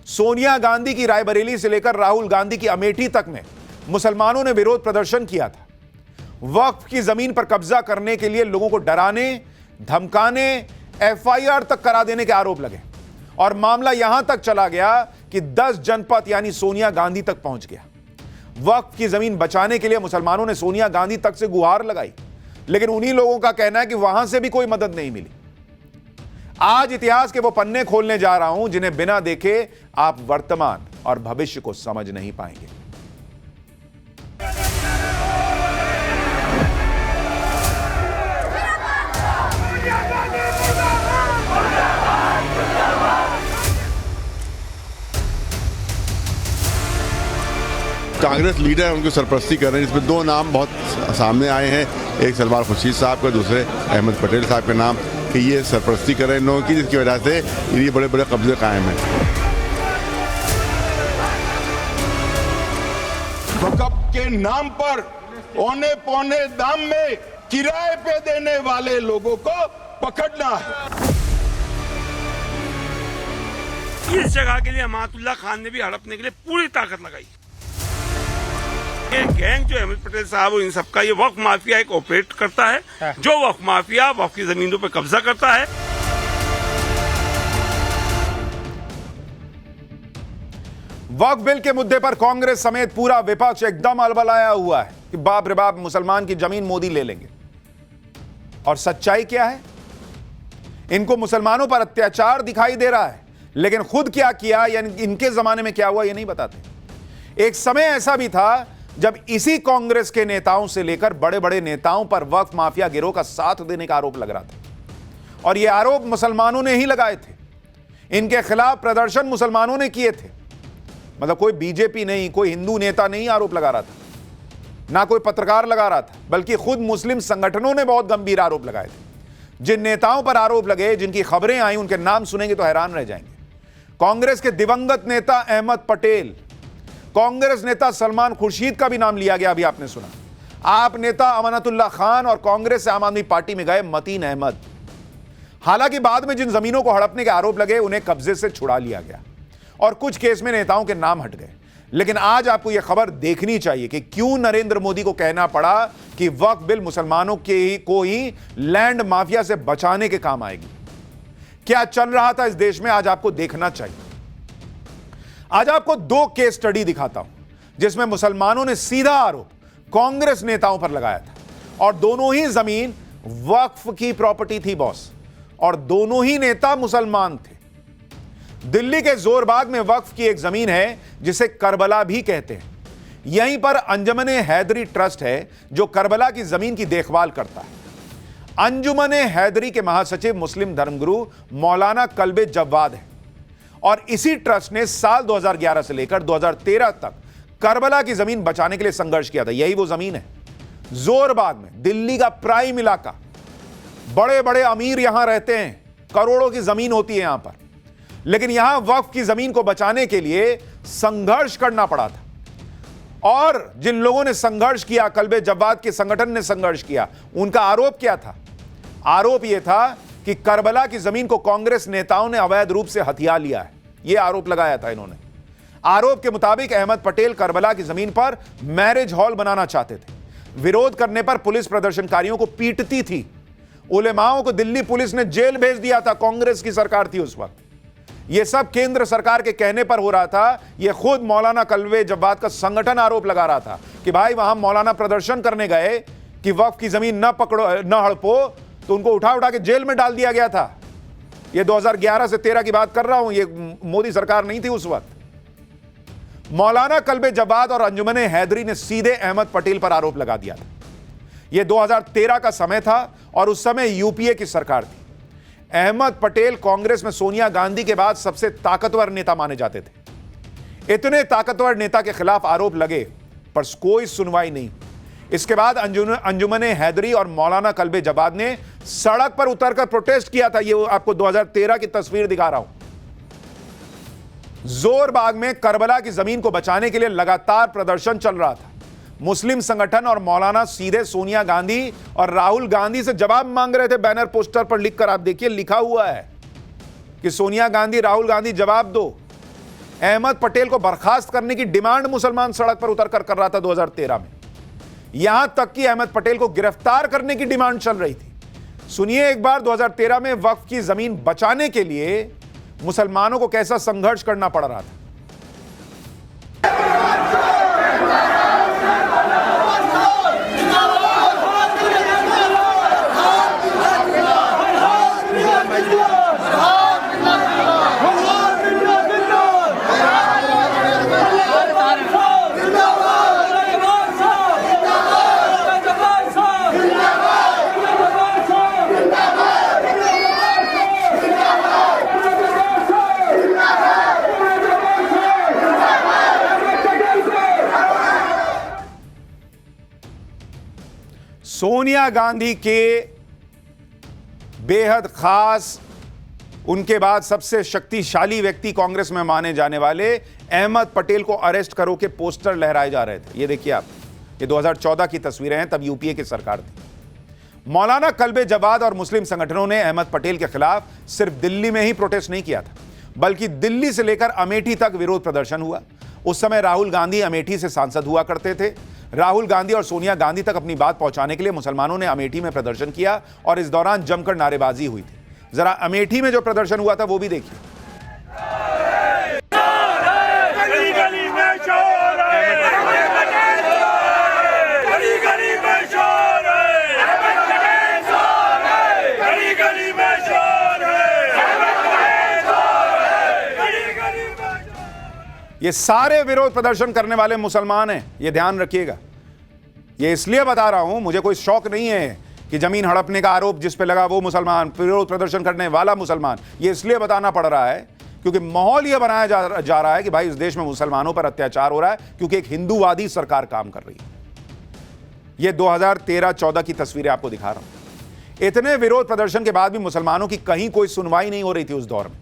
सोनिया गांधी की रायबरेली से लेकर राहुल गांधी की अमेठी तक में मुसलमानों ने विरोध प्रदर्शन किया था। वक्फ की जमीन पर कब्जा करने के लिए लोगों को डराने, धमकाने, एफआईआर तक करा देने के आरोप लगे और मामला यहां तक चला गया कि 10 जनपद यानी सोनिया गांधी तक पहुंच गया। वक्फ की जमीन बचाने के लिए मुसलमानों ने सोनिया गांधी तक से गुहार लगाई, लेकिन उन्हीं लोगों का कहना है कि वहां से भी कोई मदद नहीं मिली। आज इतिहास के वो पन्ने खोलने जा रहा हूं जिन्हें बिना देखे आप वर्तमान और भविष्य को समझ नहीं पाएंगे।
कांग्रेस लीडर उनकी सरपरस्ती कर रहे हैं, इसमें दो नाम बहुत सामने आए हैं, एक सलमान खुर्शीद साहब का, दूसरे अहमद पटेल साहब के नाम, कि ये सरपरस्ती कर रहे हैं इन लोगों की, जिसकी वजह से ये बड़े बड़े कब्जे कायम हैं।
वक्फ के नाम पर औने पौने दाम में किराए पे देने वाले लोगों को पकड़ना है।
इस जगह के लिए अमातुल्लाह खान ने भी हड़पने के लिए पूरी ताकत लगाई। ये गैंग जो अहमद पटेल साहब इन सबका, ये वक्फ माफिया एक ऑपरेट करता है, जो वक्फ माफिया वक्फ की जमीनों पर कब्जा करता है।
वक्फ बिल के मुद्दे पर कांग्रेस समेत पूरा विपक्ष एकदम अलबलाया हुआ है कि बाप रे बाप, मुसलमान की जमीन मोदी ले लेंगे। और सच्चाई क्या है? इनको मुसलमानों पर अत्याचार दिखाई दे रहा है, लेकिन खुद क्या किया या इनके जमाने में क्या हुआ ये नहीं बताते। एक समय ऐसा भी था जब इसी कांग्रेस के नेताओं से लेकर बड़े बड़े नेताओं पर वक्फ माफिया गिरोह का साथ देने का आरोप लग रहा था, और यह आरोप मुसलमानों ने ही लगाए थे। इनके खिलाफ प्रदर्शन मुसलमानों ने किए थे। मतलब कोई बीजेपी नहीं, कोई हिंदू नेता नहीं आरोप लगा रहा था, ना कोई पत्रकार लगा रहा था, बल्कि खुद मुस्लिम संगठनों ने बहुत गंभीर आरोप लगाए थे। जिन नेताओं पर आरोप लगे, जिनकी खबरें आई, उनके नाम सुनेंगे तो हैरान रह जाएंगे। कांग्रेस के दिवंगत नेता अहमद पटेल, कांग्रेस नेता सलमान खुर्शीद का भी नाम लिया गया, अभी आपने सुना। आप नेता अमानतुल्लाह खान और कांग्रेस से आम आदमी पार्टी में गए मतीन अहमद। हालांकि बाद में जिन जमीनों को हड़पने के आरोप लगे उन्हें कब्जे से छुड़ा लिया गया और कुछ केस में नेताओं के नाम हट गए, लेकिन आज आपको यह खबर देखनी चाहिए कि क्यों नरेंद्र मोदी को कहना पड़ा कि वक्फ बिल मुसलमानों को ही लैंड माफिया से बचाने के काम आएगी। क्या चल रहा था इस देश में, आज आपको देखना चाहिए। आज आपको दो केस स्टडी दिखाता हूं जिसमें मुसलमानों ने सीधा आरोप कांग्रेस नेताओं पर लगाया था, और दोनों ही जमीन वक्फ की प्रॉपर्टी थी बॉस, और दोनों ही नेता मुसलमान थे। दिल्ली के जोरबाग में वक्फ की एक जमीन है जिसे करबला भी कहते हैं। यहीं पर अंजुमन हैदरी ट्रस्ट है जो करबला की जमीन की देखभाल करता है। अंजुमन हैदरी के महासचिव मुस्लिम धर्मगुरु मौलाना कल्बे जव्वाद है, और इसी ट्रस्ट ने साल 2011 से लेकर 2013 तक करबला की जमीन बचाने के लिए संघर्ष किया था। यही वो जमीन है जोरबाग में, दिल्ली का प्राइम इलाका, बड़े बड़े अमीर यहां रहते हैं, करोड़ों की जमीन होती है यहां पर, लेकिन यहां वक्फ की जमीन को बचाने के लिए संघर्ष करना पड़ा था। और जिन लोगों ने संघर्ष किया, कल्बे जव्वाद के संगठन ने संघर्ष किया, उनका आरोप क्या था? आरोप यह था कि करबला की जमीन को कांग्रेस नेताओं ने अवैध रूप से हथिया लिया है। यह आरोप लगाया था इन्होंने। आरोप के मुताबिक अहमद पटेल करबला की जमीन पर मैरिज हॉल बनाना चाहते थे। विरोध करने पर पुलिस प्रदर्शनकारियों को पीटती थी। उलेमाओं को दिल्ली पुलिस ने जेल भेज दिया था, कांग्रेस की सरकार थी उस वक्त। यह सब केंद्र सरकार के कहने पर हो रहा था। यह खुद मौलाना कल्बे जव्वाद का संगठन आरोप लगा रहा था कि भाई वहां मौलाना प्रदर्शन करने गए कि वक्फ की जमीन न पकड़ो, न हड़पो, तो उनको उठा उठा के जेल में डाल दिया गया था। यह 2011 से 13 की बात कर रहा हूं, यह मोदी सरकार नहीं थी उस वक्त। मौलाना कल्बे जव्वाद और अंजुमन हैदरी ने सीधे अहमद पटेल पर आरोप लगा दिया था। यह 2013 का समय था और उस समय यूपीए की सरकार थी। अहमद पटेल कांग्रेस में सोनिया गांधी के बाद सबसे ताकतवर नेता माने जाते थे। इतने ताकतवर नेता के खिलाफ आरोप लगे पर कोई सुनवाई नहीं। इसके बाद अंजुमन हैदरी और मौलाना कल्बे जव्वाद ने सड़क पर उतरकर प्रोटेस्ट किया था। ये आपको 2013 की तस्वीर दिखा रहा हूं। जोरबाग में करबला की जमीन को बचाने के लिए लगातार प्रदर्शन चल रहा था। मुस्लिम संगठन और मौलाना सीधे सोनिया गांधी और राहुल गांधी से जवाब मांग रहे थे। बैनर पोस्टर पर लिखकर, आप देखिए लिखा हुआ है कि सोनिया गांधी, राहुल गांधी जवाब दो। अहमद पटेल को बर्खास्त करने की डिमांड मुसलमान सड़क पर उतरकर कर रहा था 2013 में। यहां तक कि अहमद पटेल को गिरफ्तार करने की डिमांड चल रही थी। सुनिए एक बार 2013 में वक्फ की जमीन बचाने के लिए मुसलमानों को कैसा संघर्ष करना पड़ रहा था। सोनिया गांधी के बेहद खास, उनके बाद सबसे शक्तिशाली व्यक्ति कांग्रेस में माने जाने वाले अहमद पटेल को अरेस्ट करो के पोस्टर लहराए जा रहे थे। ये देखिए आप, ये 2014 की तस्वीरें हैं, तब यूपीए की सरकार थी। मौलाना कल्बे जव्वाद और मुस्लिम संगठनों ने अहमद पटेल के खिलाफ सिर्फ दिल्ली में ही प्रोटेस्ट नहीं किया था, बल्कि दिल्ली से लेकर अमेठी तक विरोध प्रदर्शन हुआ। उस समय राहुल गांधी अमेठी से सांसद हुआ करते थे। राहुल गांधी और सोनिया गांधी तक अपनी बात पहुंचाने के लिए मुसलमानों ने अमेठी में प्रदर्शन किया और इस दौरान जमकर नारेबाजी हुई थी। जरा अमेठी में जो प्रदर्शन हुआ था वो भी देखिए। ये सारे विरोध प्रदर्शन करने वाले मुसलमान हैं, ये ध्यान रखिएगा। ये इसलिए बता रहा हूं, मुझे कोई शौक नहीं है कि जमीन हड़पने का आरोप जिस पे लगा वो मुसलमान, विरोध प्रदर्शन करने वाला मुसलमान। ये इसलिए बताना पड़ रहा है क्योंकि माहौल ये बनाया जा रहा है कि भाई इस देश में मुसलमानों पर अत्याचार हो रहा है क्योंकि एक हिंदूवादी सरकार काम कर रही है। ये 2013-14 की तस्वीरें आपको दिखा रहा हूं। इतने विरोध प्रदर्शन के बाद भी मुसलमानों की कहीं कोई सुनवाई नहीं हो रही थी उस दौर में।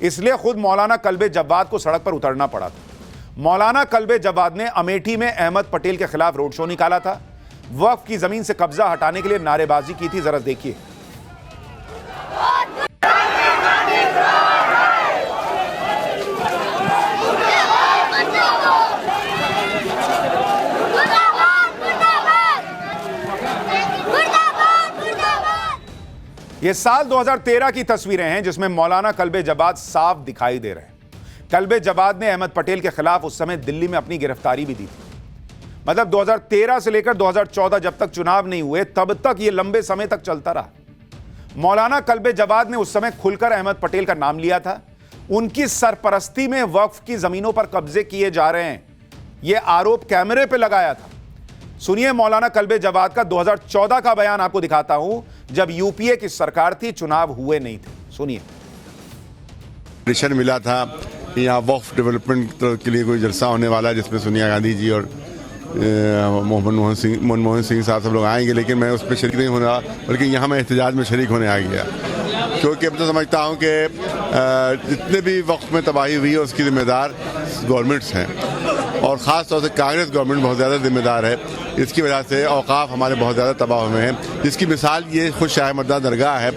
इसलिए खुद मौलाना कल्बे जव्वाद को सड़क पर उतरना पड़ा था। मौलाना कल्बे जव्वाद ने अमेठी में अहमद पटेल के खिलाफ रोड शो निकाला था। वक्फ की जमीन से कब्जा हटाने के लिए नारेबाजी की थी। जरा देखिए। ये साल 2013 की तस्वीरें हैं जिसमें मौलाना कल्बे जवाद साफ दिखाई दे रहे हैं। कल्बे जवाद ने अहमद पटेल के खिलाफ उस समय दिल्ली में अपनी गिरफ्तारी भी दी थी। मतलब 2013 से लेकर 2014 जब तक चुनाव नहीं हुए तब तक ये लंबे समय तक चलता रहा। मौलाना कल्बे जवाद ने उस समय खुलकर अहमद पटेल का नाम लिया था। उनकी सरपरस्ती में वक्फ की जमीनों पर कब्जे किए जा रहे हैं, यह आरोप कैमरे पे लगाया था। सुनिए मौलाना कल्बे जवाद का 2014 का बयान आपको दिखाता हूं, जब यूपीए की सरकार थी, चुनाव हुए नहीं थे। सुनिए।
मिशन मिला था यहाँ वक्फ डेवलपमेंट के लिए कोई जलसा होने वाला है जिसमें सोनिया गांधी जी और मनमोहन सिंह साहब सब लोग आएंगे, लेकिन मैं उसमें शरीक नहीं होना, बल्कि यहाँ मैं एहतजाज में शरीक होने आ गया, क्योंकि अब तो समझता हूँ कि जितने भी वक्त में तबाही हुई है उसकी जिम्मेदार गवर्नमेंट्स हैं, और ख़ास तौर से कांग्रेस गवर्नमेंट बहुत ज़्यादा जिम्मेदार है। इसकी वजह से औकाफ हमारे बहुत ज़्यादा तबाह हुए हैं, जिसकी मिसाल ये खुद शाह मददा दरगाह है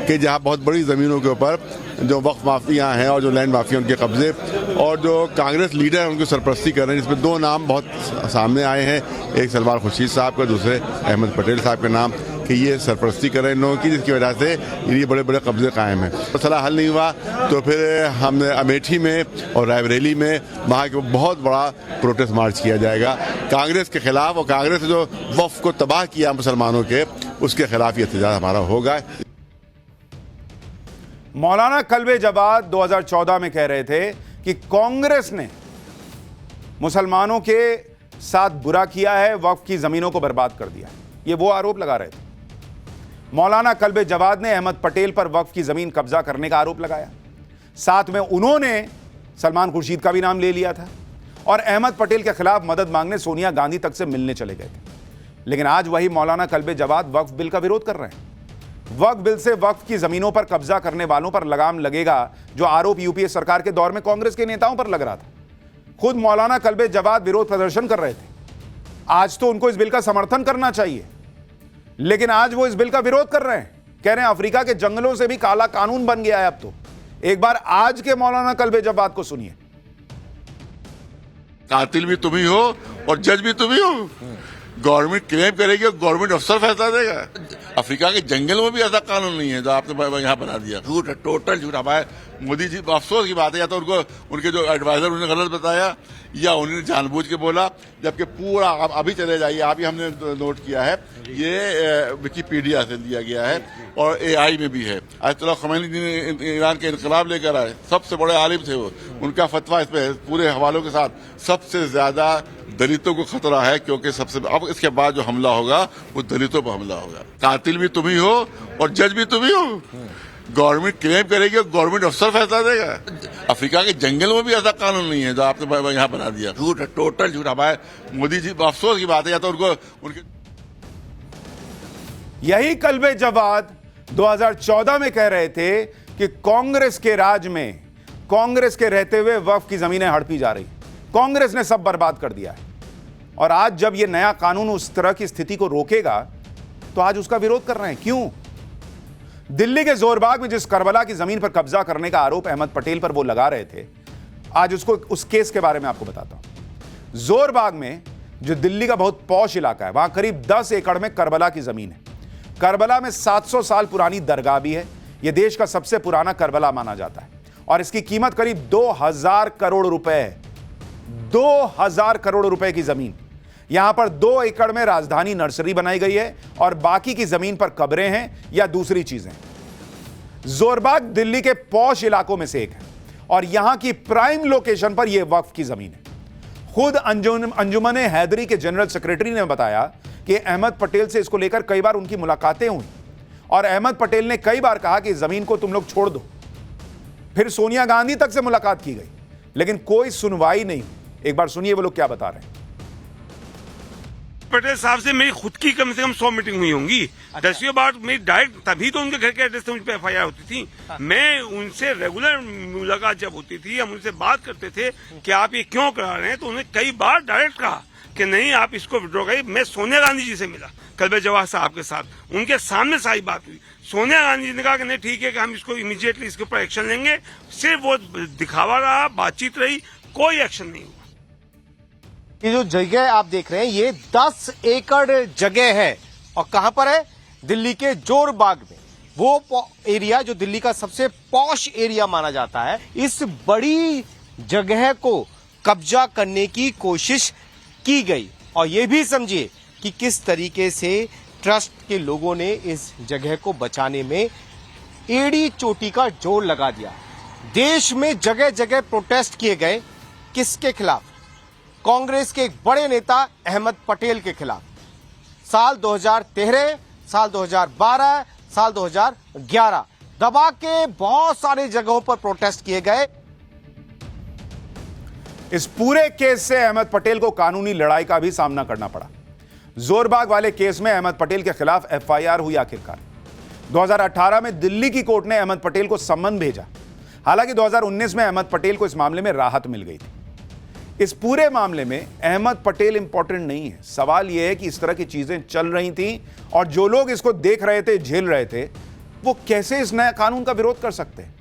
कि जहाँ बहुत बड़ी ज़मीनों के ऊपर जो वक्फ माफिया हैं और जो लैंड माफिया उनके कब्जे, और जो कांग्रेस लीडर हैं उनकी सरपरस्ती कर रहे हैं, जिसमें दो नाम बहुत सामने आए हैं, एक सलमान खुर्शीद साहब का, दूसरे अहमद पटेल साहब के नाम, कि ये सरपरस्ती कर रहे हैं लोगों की, जिसकी वजह से ये बड़े बड़े कब्जे कायम हैं। मसला हल नहीं हुआ तो फिर हमने अमेठी में और रायबरेली में वहाँ के बहुत बड़ा प्रोटेस्ट मार्च किया जाएगा कांग्रेस के खिलाफ, और कांग्रेस ने जो वक्फ को तबाह किया मुसलमानों के, उसके खिलाफ ये एहतजाज हमारा होगा।
मौलाना कल्बे जवाद 2014 में कह रहे थे कि कांग्रेस ने मुसलमानों के साथ बुरा किया है, वक्फ की जमीनों को बर्बाद कर दिया। ये वो आरोप लगा रहे थे। मौलाना कल्बे जवाद ने अहमद पटेल पर वक्फ की जमीन कब्जा करने का आरोप लगाया। साथ में उन्होंने सलमान खुर्शीद का भी नाम ले लिया था और अहमद पटेल के खिलाफ मदद मांगने सोनिया गांधी तक से मिलने चले गए थे। लेकिन आज वही मौलाना कल्बे जवाद वक्फ बिल का विरोध कर रहे हैं। वक्फ बिल से वक्फ की जमीनों पर कब्जा करने वालों पर लगाम लगेगा, जो आरोप यूपीए सरकार के दौर में कांग्रेस के नेताओं पर लग रहा था। खुद मौलाना कल्बे जवाद विरोध प्रदर्शन कर रहे थे। आज तो उनको इस बिल का समर्थन करना चाहिए, लेकिन आज वो इस बिल का विरोध कर रहे हैं। कह रहे हैं अफ्रीका के जंगलों से भी काला कानून बन गया है अब तो। एक बार आज के मौलाना कल्बे जवाद को सुनिए।
कातिल भी तुम ही हो और जज भी तुम ही हो। गवर्नमेंट क्लेम करेगी और गवर्नमेंट अफसर फैसला देगा। अफ्रीका के जंगल में भी ऐसा कानून नहीं है जो आपने यहाँ बना दिया। झूठ है, टोटल झूठ। हमारे मोदी जी अफसोस की बात है, या तो उनको उनके जो एडवाइजर उन्होंने गलत बताया, या उन्होंने जानबूझ के बोला, जबकि पूरा अभी चले जाइए, आप ही हमने नोट किया है, ये विकीपीडिया से लिया गया है और AI में भी है। आयतुल्लाह खमैनी जी ने ईरान के इनकलाब लेकर आए, सबसे बड़े आलिम थे वो, उनका फतवा इस पे पूरे हवालों के साथ। सबसे ज्यादा दलितों को खतरा है, क्योंकि सबसे अब इसके बाद जो हमला होगा वो दलितों पर हमला होगा। कातिल भी तुम ही हो और जज भी तुम ही हो। गवर्नमेंट क्लेम करेगी और गवर्नमेंट अफसर फैसला देगा। अफ्रीका के जंगल में भी ऐसा कानून नहीं है जो आपने यहाँ बना दिया। झूठ है, टोटल झूठ। हमारे मोदी जी अफसोस की बात है, या तो उनको उनके।
यही कल्बे जवाद 2014 में कह रहे थे कि कांग्रेस के राज में, कांग्रेस के रहते हुए वक्फ की जमीनें हड़पी जा रही, कांग्रेस ने सब बर्बाद कर दिया है। और आज जब यह नया कानून उस तरह की स्थिति को रोकेगा तो आज उसका विरोध कर रहे हैं। क्यों? दिल्ली के जोरबाग में जिस करबला की जमीन पर कब्जा करने का आरोप अहमद पटेल पर वो लगा रहे थे, आज उस केस के बारे में आपको बताता हूं। जोरबाग में, जो दिल्ली का बहुत पॉश इलाका है, वहां करीब 10 एकड़ में करबला की जमीन है। करबला में 700 साल पुरानी दरगाह भी है। यह देश का सबसे पुराना करबला माना जाता है और इसकी कीमत करीब 2000 करोड़ रुपए है। 2000 करोड़ रुपए की जमीन। यहां पर 2 एकड़ में राजधानी नर्सरी बनाई गई है और बाकी की जमीन पर कब्रें हैं या दूसरी चीजें। जोरबाग दिल्ली के पॉश इलाकों में से एक है और यहां की प्राइम लोकेशन पर यह वक्फ की जमीन है। खुद अंजुमन हैदरी के जनरल सेक्रेटरी ने बताया कि अहमद पटेल से इसको लेकर कई बार उनकी मुलाकातें हुई और अहमद पटेल ने कई बार कहा कि जमीन को तुम लोग छोड़ दो। फिर सोनिया गांधी तक से मुलाकात की गई, लेकिन कोई सुनवाई नहीं। एक बार सुनिए वो लोग क्या बता रहे हैं।
पटेल साहब से मेरी खुद की कम से कम 100 मीटिंग हुई होंगी। 10वीं बार मेरी डायरेक्ट, तभी तो उनके घर के एड्रेस से मुझ पर FIR होती थी। मैं उनसे रेगुलर मुलाकात जब होती थी, हम उनसे बात करते थे कि आप ये क्यों करा रहे हैं, तो उन्होंने कई बार डायरेक्ट कहा कि नहीं, आप इसको विड्रॉ करिए। मैं सोनिया गांधी जी से मिला कल्बे जवाद साहब के साथ, उनके सामने सारी बात हुई। सोनिया गांधी जी ने कहा कि नहीं ठीक है कि हम इसको इमीडिएटली इसके ऊपर एक्शन लेंगे। सिर्फ वो दिखावा रहा, बातचीत रही, कोई एक्शन नहीं हुआ।
ये जो जगह आप देख रहे हैं ये 10 एकड़ जगह है और कहां पर है? दिल्ली के जोरबाग में। वो एरिया जो दिल्ली का सबसे पॉश एरिया माना जाता है, इस बड़ी जगह को कब्जा करने की कोशिश की गई। और ये भी समझिए कि किस तरीके से ट्रस्ट के लोगों ने इस जगह को बचाने में एड़ी चोटी का जोर लगा दिया। देश में जगह जगह प्रोटेस्ट किए गए। किसके खिलाफ? कांग्रेस के एक बड़े नेता अहमद पटेल के खिलाफ। साल 2013, साल 2012, साल 2011 दबा के बहुत सारे जगहों पर प्रोटेस्ट किए गए।
इस पूरे केस से अहमद पटेल को कानूनी लड़ाई का भी सामना करना पड़ा। जोरबाग वाले केस में अहमद पटेल के खिलाफ एफआईआर हुई। आखिरकार 2018 में दिल्ली की कोर्ट ने अहमद पटेल को सम्मन भेजा। हालांकि 2019 में अहमद पटेल को इस मामले में राहत मिल गई थी। इस पूरे मामले में अहमद पटेल इंपॉर्टेंट नहीं है। सवाल यह है कि इस तरह की चीजें चल रही थी और जो लोग इसको देख रहे थे, झेल रहे थे, वो कैसे इस नए कानून का विरोध कर सकते हैं?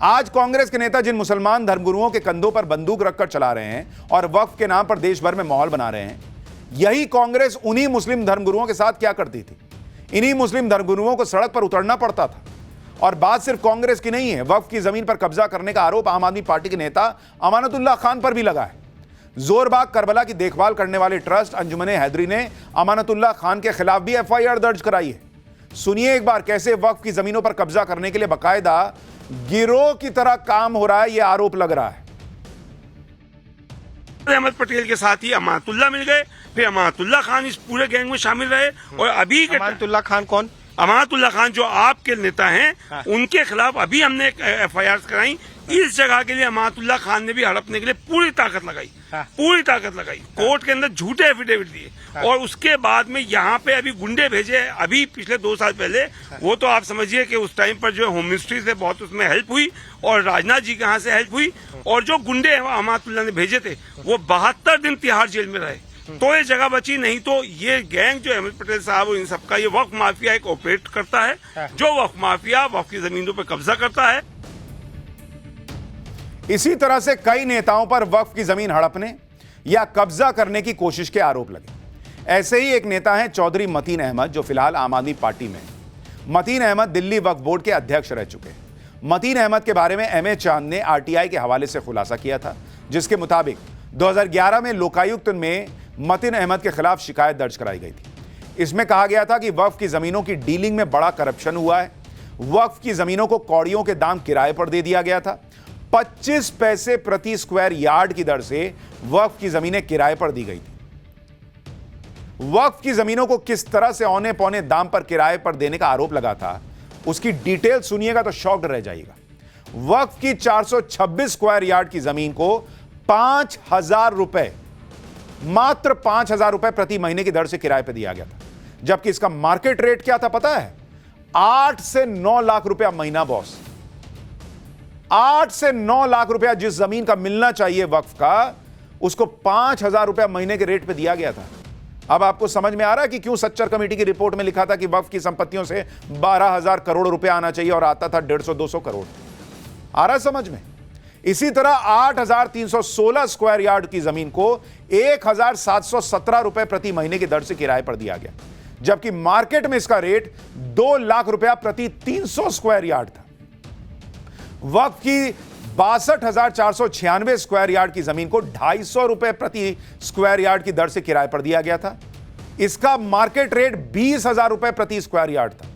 आज कांग्रेस के नेता जिन मुसलमान धर्मगुरुओं के कंधों पर बंदूक रखकर चला रहे हैं और वक्फ के नाम पर देश भर में माहौल बना रहे हैं, यही कांग्रेस उन्हीं मुस्लिम धर्मगुरुओं के साथ क्या करती थी? इन्हीं मुस्लिम धर्मगुरुओं को सड़क पर उतरना पड़ता था। और बात सिर्फ कांग्रेस की नहीं है। वक्फ की जमीन पर कब्जा करने का आरोप आम आदमी पार्टी के नेता अमानतुल्लाह खान पर भी लगा है। जोरबाग करबला की देखभाल करने वाले ट्रस्ट अंजुमन हैदरी ने अमानतुल्लाह खान के खिलाफ भी एफआईआर दर्ज कराई है। सुनिए एक बार कैसे वक्फ की जमीनों पर कब्जा करने के लिए बाकायदा गिरोह की तरह काम हो रहा है, यह आरोप लग रहा है।
अहमद पटेल के साथ ही अमानतुल्लाह मिल गए, फिर अमानतुल्लाह खान इस पूरे गैंग में शामिल रहे। और अभी
अमानतुल्लाह खान कौन?
अमानतुल्लाह खान जो आपके नेता हैं, उनके खिलाफ अभी हमने एफआईआर कराई। इस जगह के लिए अमानतुल्लाह खान ने भी हड़पने के लिए पूरी ताकत लगाई, पूरी ताकत लगाई। कोर्ट के अंदर झूठे एफिडेविट दिए और उसके बाद में यहाँ पे अभी गुंडे भेजे। अभी पिछले 2 साल पहले वो तो आप समझिए कि उस टाइम पर जो होम मिनिस्ट्री से बहुत उसमें हेल्प हुई और राजनाथ जी के यहाँ से हेल्प हुई। और जो गुंडे अमानतुल्लाह ने भेजे थे वो 72 दिन तिहाड़ जेल में रहे, तो ये जगह बची। नहीं तो ये गैंग जो अहमद पटेल साहब और इन सबका ये वक्फ माफिया एक ऑपरेट करता है, जो वक्फ माफिया वक्फ की जमीनों पर कब्जा करता है।
इसी तरह से कई नेताओं पर वक्फ की जमीन हड़पने या कब्जा करने की कोशिश के आरोप लगे। ऐसे ही एक नेता हैं चौधरी मतीन अहमद, जो फिलहाल आम आदमी पार्टी में हैं। मतीन अहमद दिल्ली वक्फ बोर्ड के अध्यक्ष रह चुके हैं। मतीन अहमद के बारे में एमए चांद ने आरटीआई के हवाले से खुलासा किया था, जिसके मुताबिक 2011 में लोकायुक्त में मतीन अहमद के खिलाफ शिकायत दर्ज कराई गई थी। इसमें कहा गया था कि वक्फ की जमीनों की डीलिंग में बड़ा करप्शन हुआ है। वक्फ की जमीनों को कौड़ियों के दाम किराए पर दे दिया गया था। 25 पैसे प्रति स्क्वायर यार्ड की दर से वक्फ की जमीनें किराए पर दी गई थी। वक्फ की जमीनों को किस तरह से औने पौने दाम पर किराए पर देने का आरोप लगा था, उसकी डिटेल सुनिएगा तो शॉक्ड रह जाएगा। वक्फ की 426 स्क्वायर यार्ड की जमीन को 5,000 रुपए, मात्र 5,000 रुपए प्रति महीने की दर से किराए पर दिया गया था, जबकि इसका मार्केट रेट क्या था पता है? 8 से 9 लाख रुपया महीना बॉस। 8 से 9 लाख रुपया जिस जमीन का मिलना चाहिए वक्फ का, उसको 5,000 रुपया महीने के रेट पे दिया गया था। अब आपको समझ में आ रहा है कि क्यों सच्चर कमेटी की रिपोर्ट में लिखा था कि वक्फ की संपत्तियों से 12,000 करोड़ रुपया आना चाहिए और आता था 150-200 करोड़। आ रहा है समझ में? इसी तरह 8,316 स्क्वायर यार्ड की जमीन को 1,717 रुपए प्रति महीने की दर से किराए पर दिया गया, जबकि मार्केट में इसका रेट 2 लाख रुपया प्रति 300 स्क्वायर यार्ड था। वक्फ की 62,496 स्क्वायर यार्ड की जमीन को 250 रुपए प्रति स्क्वायर यार्ड की दर से किराए पर दिया गया था। इसका मार्केट रेट 20,000 रुपए प्रति स्क्वायर यार्ड था।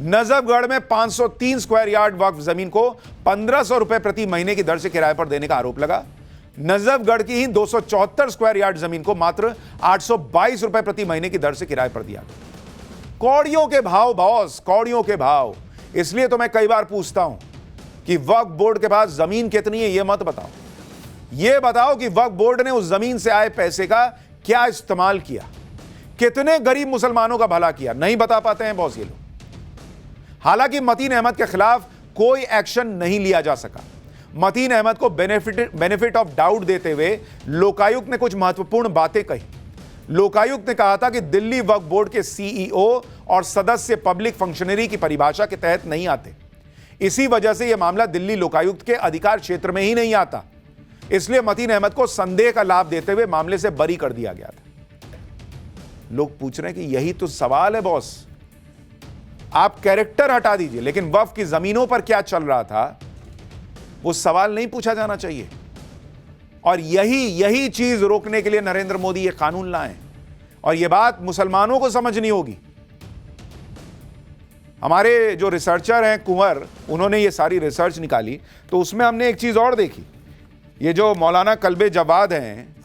नजफगढ़ में 503 स्क्वायर यार्ड वक्फ जमीन को 1,500 रुपए प्रति महीने की दर से किराए पर देने का आरोप लगा। नजफगढ़ की ही 274 स्क्वायर यार्ड जमीन को मात्र 822 रुपए प्रति महीने की दर से किराए पर दिया गया। कौड़ियों के भाव बॉस, कौड़ियों के भाव। इसलिए तो मैं कई बार पूछता हूं कि वक्फ बोर्ड के पास जमीन कितनी है, यह मत बताओ, यह बताओ कि वक्फ बोर्ड ने उस जमीन से आए पैसे का क्या इस्तेमाल किया, कितने गरीब मुसलमानों का भला किया। नहीं बता पाते हैं बॉस ये लोग। हालांकि मतीन अहमद के खिलाफ कोई एक्शन नहीं लिया जा सका। मतीन अहमद को बेनिफिट ऑफ डाउट देते हुए लोकायुक्त ने कुछ महत्वपूर्ण बातें कही। लोकायुक्त ने कहा था कि दिल्ली वक्फ बोर्ड के सीईओ और सदस्य पब्लिक फंक्शनरी की परिभाषा के तहत नहीं आते। इसी वजह से यह मामला दिल्ली लोकायुक्त के अधिकार क्षेत्र में ही नहीं आता। इसलिए मतीन अहमद को संदेह का लाभ देते हुए मामले से बरी कर दिया गया था। लोग पूछ रहे हैं कि यही तो सवाल है बॉस, आप कैरेक्टर हटा दीजिए, लेकिन वक्फ की जमीनों पर क्या चल रहा था वो सवाल नहीं पूछा जाना चाहिए। और यही चीज रोकने के लिए नरेंद्र मोदी ये कानून लाए, और ये बात मुसलमानों को समझनी होगी। हमारे जो रिसर्चर हैं कुंवर, उन्होंने ये सारी रिसर्च निकाली, तो उसमें हमने एक चीज और देखी। ये जो मौलाना कल्बे जवाद हैं,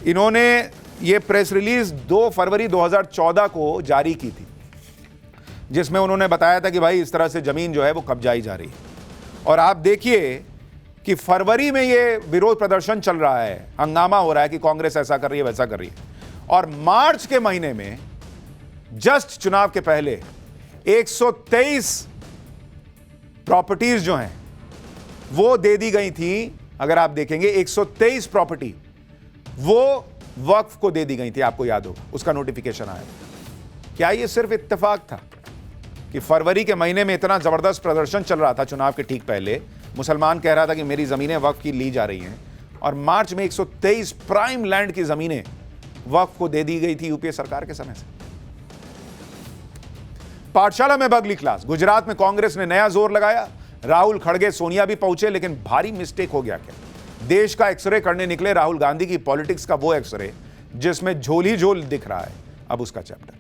इन्होंने ये प्रेस रिलीज 2 फरवरी 2014 को जारी की थी, जिसमें उन्होंने बताया था कि भाई इस तरह से जमीन जो है वो कब्जाई जा रही है। और आप देखिए कि फरवरी में ये विरोध प्रदर्शन चल रहा है, हंगामा हो रहा है कि कांग्रेस ऐसा कर रही है, वैसा कर रही है, और मार्च के महीने में जस्ट चुनाव के पहले 123 प्रॉपर्टीज जो हैं वो दे दी गई थी। अगर आप देखेंगे 123 प्रॉपर्टी वो वक्फ को दे दी गई थी, आपको याद होगा, उसका नोटिफिकेशन आया। क्या ये सिर्फ इत्तेफाक था कि फरवरी के महीने में इतना जबरदस्त प्रदर्शन चल रहा था चुनाव के ठीक पहले, मुसलमान कह रहा था कि मेरी जमीनें वक्फ की ली जा रही हैं, और मार्च में 123 प्राइम लैंड की जमीनें वक्फ को दे दी गई थी यूपीए सरकार के समय से। पाठशाला में बगली क्लास, गुजरात में कांग्रेस ने नया जोर लगाया। राहुल, खड़गे, सोनिया भी पहुंचे, लेकिन भारी मिस्टेक हो गया। क्या देश का एक्सरे करने निकले राहुल गांधी की पॉलिटिक्स का वो एक्सरे जिसमें झोल ही झोल दिख रहा है। अब उसका चैप्टर।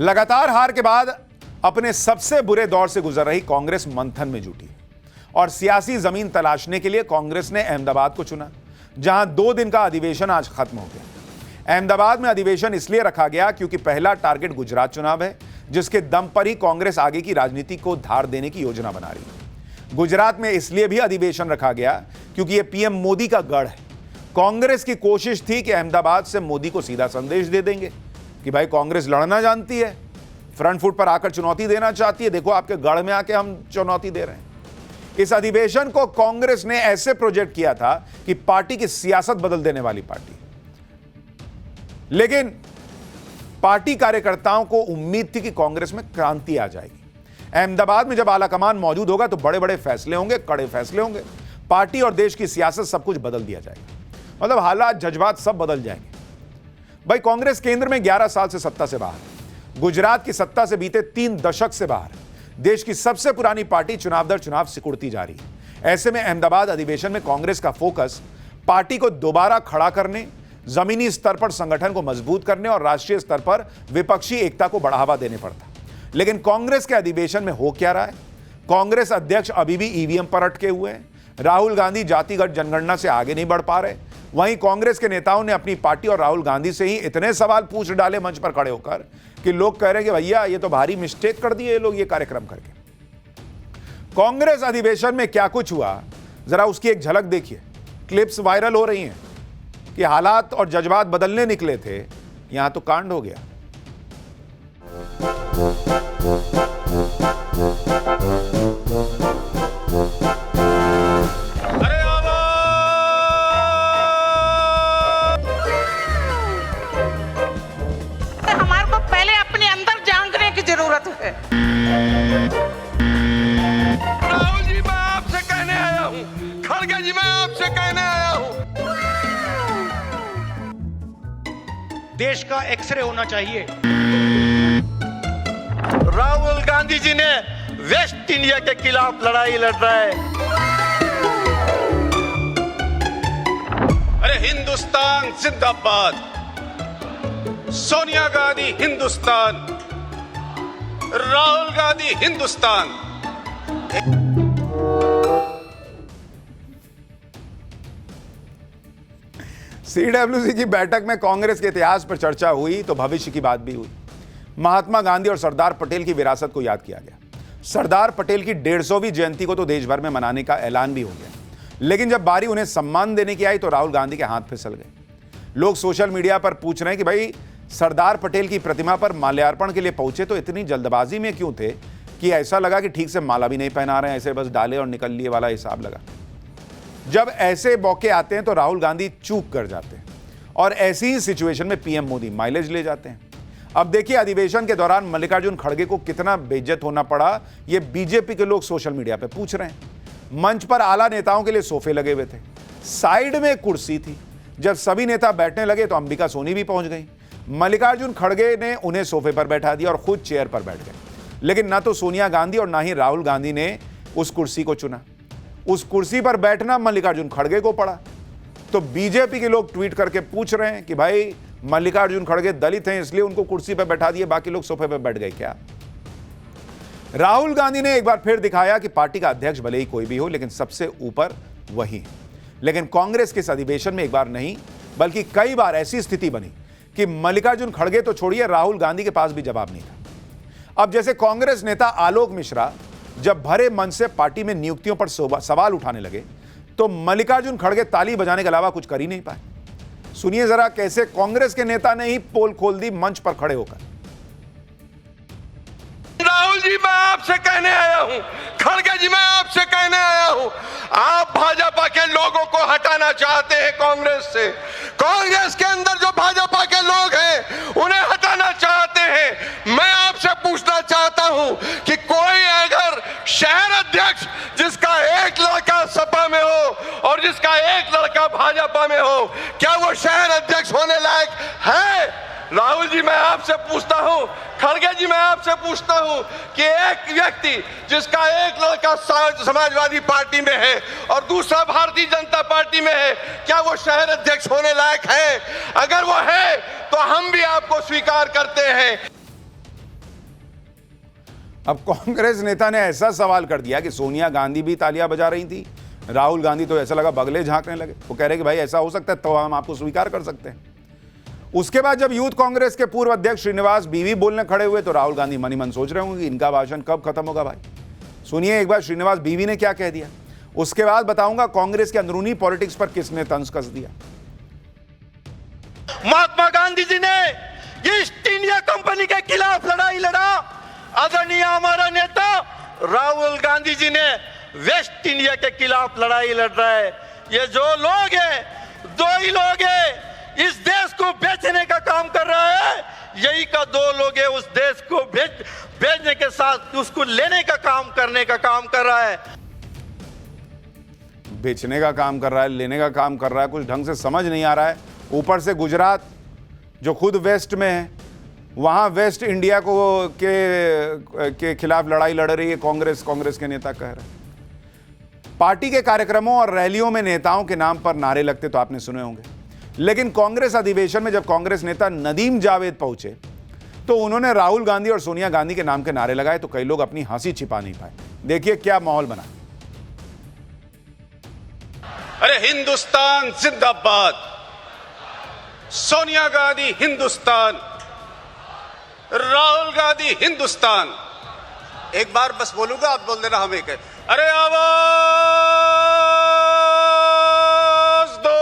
लगातार हार के बाद अपने सबसे बुरे दौर से गुजर रही कांग्रेस मंथन में जुटी और सियासी जमीन तलाशने के लिए कांग्रेस ने अहमदाबाद को चुना, जहां 2 दिन का अधिवेशन आज खत्म हो गया। अहमदाबाद में अधिवेशन इसलिए रखा गया क्योंकि पहला टारगेट गुजरात चुनाव है, जिसके दम पर ही कांग्रेस आगे की राजनीति को धार देने की योजना बना रही है। गुजरात में इसलिए भी अधिवेशन रखा गया क्योंकि यह पीएम मोदी का गढ़ है। कांग्रेस की कोशिश थी कि अहमदाबाद से मोदी को सीधा संदेश दे देंगे कि भाई कांग्रेस लड़ना जानती है, फ्रंट फुट पर आकर चुनौती देना चाहती है, देखो आपके गढ़ में आके हम चुनौती दे रहे हैं। इस अधिवेशन को कांग्रेस ने ऐसे प्रोजेक्ट किया था कि पार्टी की सियासत बदल देने वाली पार्टी, लेकिन पार्टी कार्यकर्ताओं को उम्मीद थी कि कांग्रेस में क्रांति आ जाएगी। अहमदाबाद में जब आलाकमान मौजूद होगा तो बड़े बड़े फैसले होंगे, कड़े फैसले होंगे, पार्टी और देश की सियासत सब कुछ बदल दिया जाएगा। मतलब हालात, जज्बात सब बदल जाएंगे। भाई कांग्रेस केंद्र में 11 साल से सत्ता से बाहर, गुजरात की सत्ता से बीते 3 दशक से बाहर, देश की सबसे पुरानी पार्टी चुनाव दर चुनाव सिकुड़ती जा रही है। ऐसे में अहमदाबाद अधिवेशन में कांग्रेस का फोकस पार्टी को दोबारा खड़ा करने, जमीनी स्तर पर संगठन को मजबूत करने और राष्ट्रीय स्तर पर विपक्षी एकता को बढ़ावा देने पर था। लेकिन कांग्रेस के अधिवेशन में हो क्या रहा है? कांग्रेस अध्यक्ष अभी भी ईवीएम पर अटके हुए हैं। राहुल गांधी जातिगत जनगणना से आगे नहीं बढ़ पा रहे। वहीं कांग्रेस के नेताओं ने अपनी पार्टी और राहुल गांधी से ही इतने सवाल पूछ डाले मंच पर खड़े होकर कि लोग कह रहे हैं कि भैया ये तो भारी मिस्टेक कर दिए ये लोग ये कार्यक्रम करके। कांग्रेस अधिवेशन में क्या कुछ हुआ, जरा उसकी एक झलक देखिए। क्लिप्स वायरल हो रही हैं कि हालात और जज्बात बदलने निकले थे, यहां तो कांड हो गया।
हमारे को पहले अपने अंदर झांकने की जरूरत है।
राहुल जी, मैं आपसे कहने आया हूँ, खड़गे जी, मैं आपसे कहने आया हूँ,
देश का एक्सरे होना चाहिए।
राहुल गांधी जी ने वेस्ट इंडिया के खिलाफ लड़ाई लड़ रहा है।
अरे हिंदुस्तान जिंदाबाद, सोनिया गांधी हिंदुस्तान, राहुल गांधी हिंदुस्तान।
सीडब्ल्यूसी की बैठक में कांग्रेस के इतिहास पर चर्चा हुई तो भविष्य की बात भी हुई। महात्मा गांधी और सरदार पटेल की विरासत को याद किया गया। सरदार पटेल की 150वीं जयंती को तो देश भर में मनाने का ऐलान भी हो गया, लेकिन जब बारी उन्हें सम्मान देने की आई तो राहुल गांधी के हाथ फिसल गए। लोग सोशल मीडिया पर पूछ रहे हैं कि भाई सरदार पटेल की प्रतिमा पर माल्यार्पण के लिए पहुंचे तो इतनी जल्दबाजी में क्यों थे कि ऐसा लगा कि ठीक से माला भी नहीं पहना रहे हैं, ऐसे बस डाले और निकल लिए वाला हिसाब लगा। जब ऐसे मौके आते हैं तो राहुल गांधी चूक कर जाते हैं और ऐसी ही सिचुएशन में पीएम मोदी माइलेज ले जाते हैं। अब देखिए अधिवेशन के दौरान मल्लिकार्जुन खड़गे को कितना बेइज्जत होना पड़ा, ये बीजेपी के लोग सोशल मीडिया पे पूछ रहे हैं। मंच पर आला नेताओं के लिए सोफे लगे हुए थे, साइड में एक कुर्सी थी, जब सभी नेता बैठने लगे तो अंबिका सोनी भी पहुंच गई। मल्लिकार्जुन खड़गे ने उन्हें सोफे पर बैठा दिया और खुद चेयर पर बैठ गए। लेकिन ना तो सोनिया गांधी और ना ही राहुल गांधी ने उस कुर्सी को चुना। उस कुर्सी पर बैठना मल्लिकार्जुन खड़गे को पड़ा। तो बीजेपी के लोग ट्वीट करके पूछ रहे हैं कि भाई मल्लिकार्जुन खड़गे दलित हैं इसलिए उनको कुर्सी पर बैठा दिए, बाकी लोग सोफे पर बैठ गए क्या? राहुल गांधी ने एक बार फिर दिखाया कि पार्टी का अध्यक्ष भले ही कोई भी हो लेकिन सबसे ऊपर वही है। लेकिन कांग्रेस के इस अधिवेशन में एक बार नहीं बल्कि कई बार ऐसी स्थिति बनी कि मल्लिकार्जुन खड़गे तो छोड़िए, राहुल गांधी के पास भी जवाब नहीं था। अब जैसे कांग्रेस नेता आलोक मिश्रा जब भरे मन से पार्टी में नियुक्तियों पर सवाल उठाने लगे तो मल्लिकार्जुन खड़गे ताली बजाने के अलावा कुछ कर ही नहीं पाए। सुनिए जरा कैसे कांग्रेस के नेता ने ही पोल खोल दी मंच पर खड़े होकर।
राहुल जी मैं आपसे कहने आया हूं, खड़गे जी मैं आपसे कहने आया हूं, आप भाजपा के लोगों को हटाना चाहते हैं कांग्रेस से। कांग्रेस के अंदर जो भाजपा के लोग हैं उन्हें हटाना चाहते हैं। मैं आपसे पूछना चाहता हूं कि कोई अगर शहर अध्यक्ष जिसका एक लड़का सपा में हो और जिसका एक लड़का भाजपा में हो, क्या वो शहर अध्यक्ष होने लायक है? राहुल जी मैं आपसे पूछता हूं, खड़गे जी मैं आपसे पूछता हूं कि एक व्यक्ति जिसका एक लड़का समाजवादी पार्टी में है और दूसरा भारतीय जनता पार्टी में है, क्या वो शहर अध्यक्ष होने लायक है? अगर वो है तो हम भी आपको स्वीकार करते हैं।
अब कांग्रेस नेता ने ऐसा सवाल कर दिया कि सोनिया गांधी भी तालियां बजा रही थी, राहुल गांधी तो ऐसा लगा बगले झांकने लगे। वो कह रहे कि भाई ऐसा हो सकता है तो हम आपको स्वीकार कर सकते हैं। उसके बाद जब यूथ कांग्रेस के पूर्व अध्यक्ष श्रीनिवास बीवी बोलने खड़े हुए तो राहुल गांधी मन ही मन सोच रहे होंगे कि इनका भाषण कब खत्म होगा। भाई सुनिए एक बार श्रीनिवास बीवी ने क्या कह दिया, उसके बाद बताऊंगा कांग्रेस के अंदरूनी पॉलिटिक्स पर किसने तंज कस दिया।
महात्मा गांधी जी ने ईस्ट इंडिया कंपनी के खिलाफ लड़ाई लड़ा। आदरणीय हमारा नेता राहुल गांधी जी ने वेस्ट इंडिया के खिलाफ लड़ाई लड़ रहा है। ये जो लोग हैं दो ही लोग हैं, इस देश को बेचने का काम कर रहा है। यही का दो लोग हैं, उस देश को बेचने के साथ उसको लेने का काम करने का काम कर रहा है।
बेचने का काम कर रहा है, लेने का काम कर रहा है, कुछ ढंग से समझ नहीं आ रहा है। ऊपर से गुजरात जो खुद वेस्ट में है, वहां वेस्ट इंडिया को के खिलाफ लड़ाई लड़ रही है कांग्रेस के नेता कह रहे हैं। पार्टी के कार्यक्रमों और रैलियों में नेताओं के नाम पर नारे लगते तो आपने सुने होंगे, लेकिन कांग्रेस अधिवेशन में जब कांग्रेस नेता नदीम जावेद पहुंचे तो उन्होंने राहुल गांधी और सोनिया गांधी के नाम के नारे लगाए तो कई लोग अपनी हंसी छिपा नहीं पाए। देखिए क्या माहौल बना।
अरे हिंदुस्तान जिंदाबाद, सोनिया गांधी हिंदुस्तान, राहुल गांधी हिंदुस्तान। एक बार बस बोलूंगा, आप बोल देना हम एक है। अरे आवाज दो।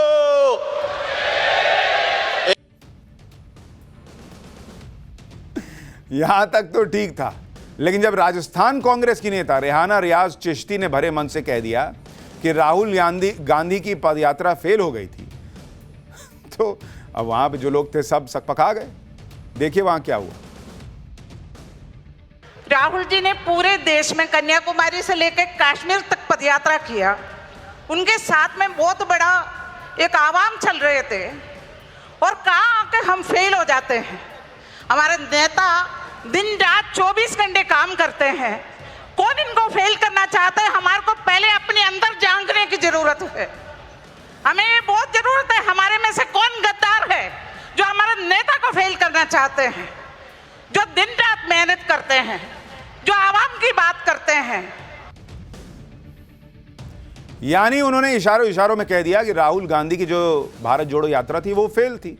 यहां तक तो ठीक था, लेकिन जब राजस्थान कांग्रेस की नेता रेहाना रियाज चिश्ती ने भरे मन से कह दिया कि राहुल गांधी की पदयात्रा फेल हो गई थी तो अब वहां पे जो लोग थे सब सकपका गए। देखिए वहां क्या हुआ।
राहुल जी ने पूरे देश में कन्याकुमारी से लेकर कश्मीर तक पदयात्रा किया। उनके साथ में बहुत बड़ा एक आवाम चल रहे थे और कहाँ आके हम फेल हो जाते हैं। हमारे नेता दिन रात 24 घंटे काम करते हैं। कौन इनको फेल करना चाहता है? हमारे को पहले अपने अंदर झांकने की जरूरत है। हमें बहुत जरूरत है, हमारे में से कौन गद्दार है जो हमारे नेता को फेल करना चाहते हैं, जो दिन रात मेहनत करते हैं, जो आवाम की बात करते हैं।
यानी उन्होंने इशारों में कह दिया कि राहुल गांधी की जो भारत जोड़ो यात्रा थी वो फेल थी,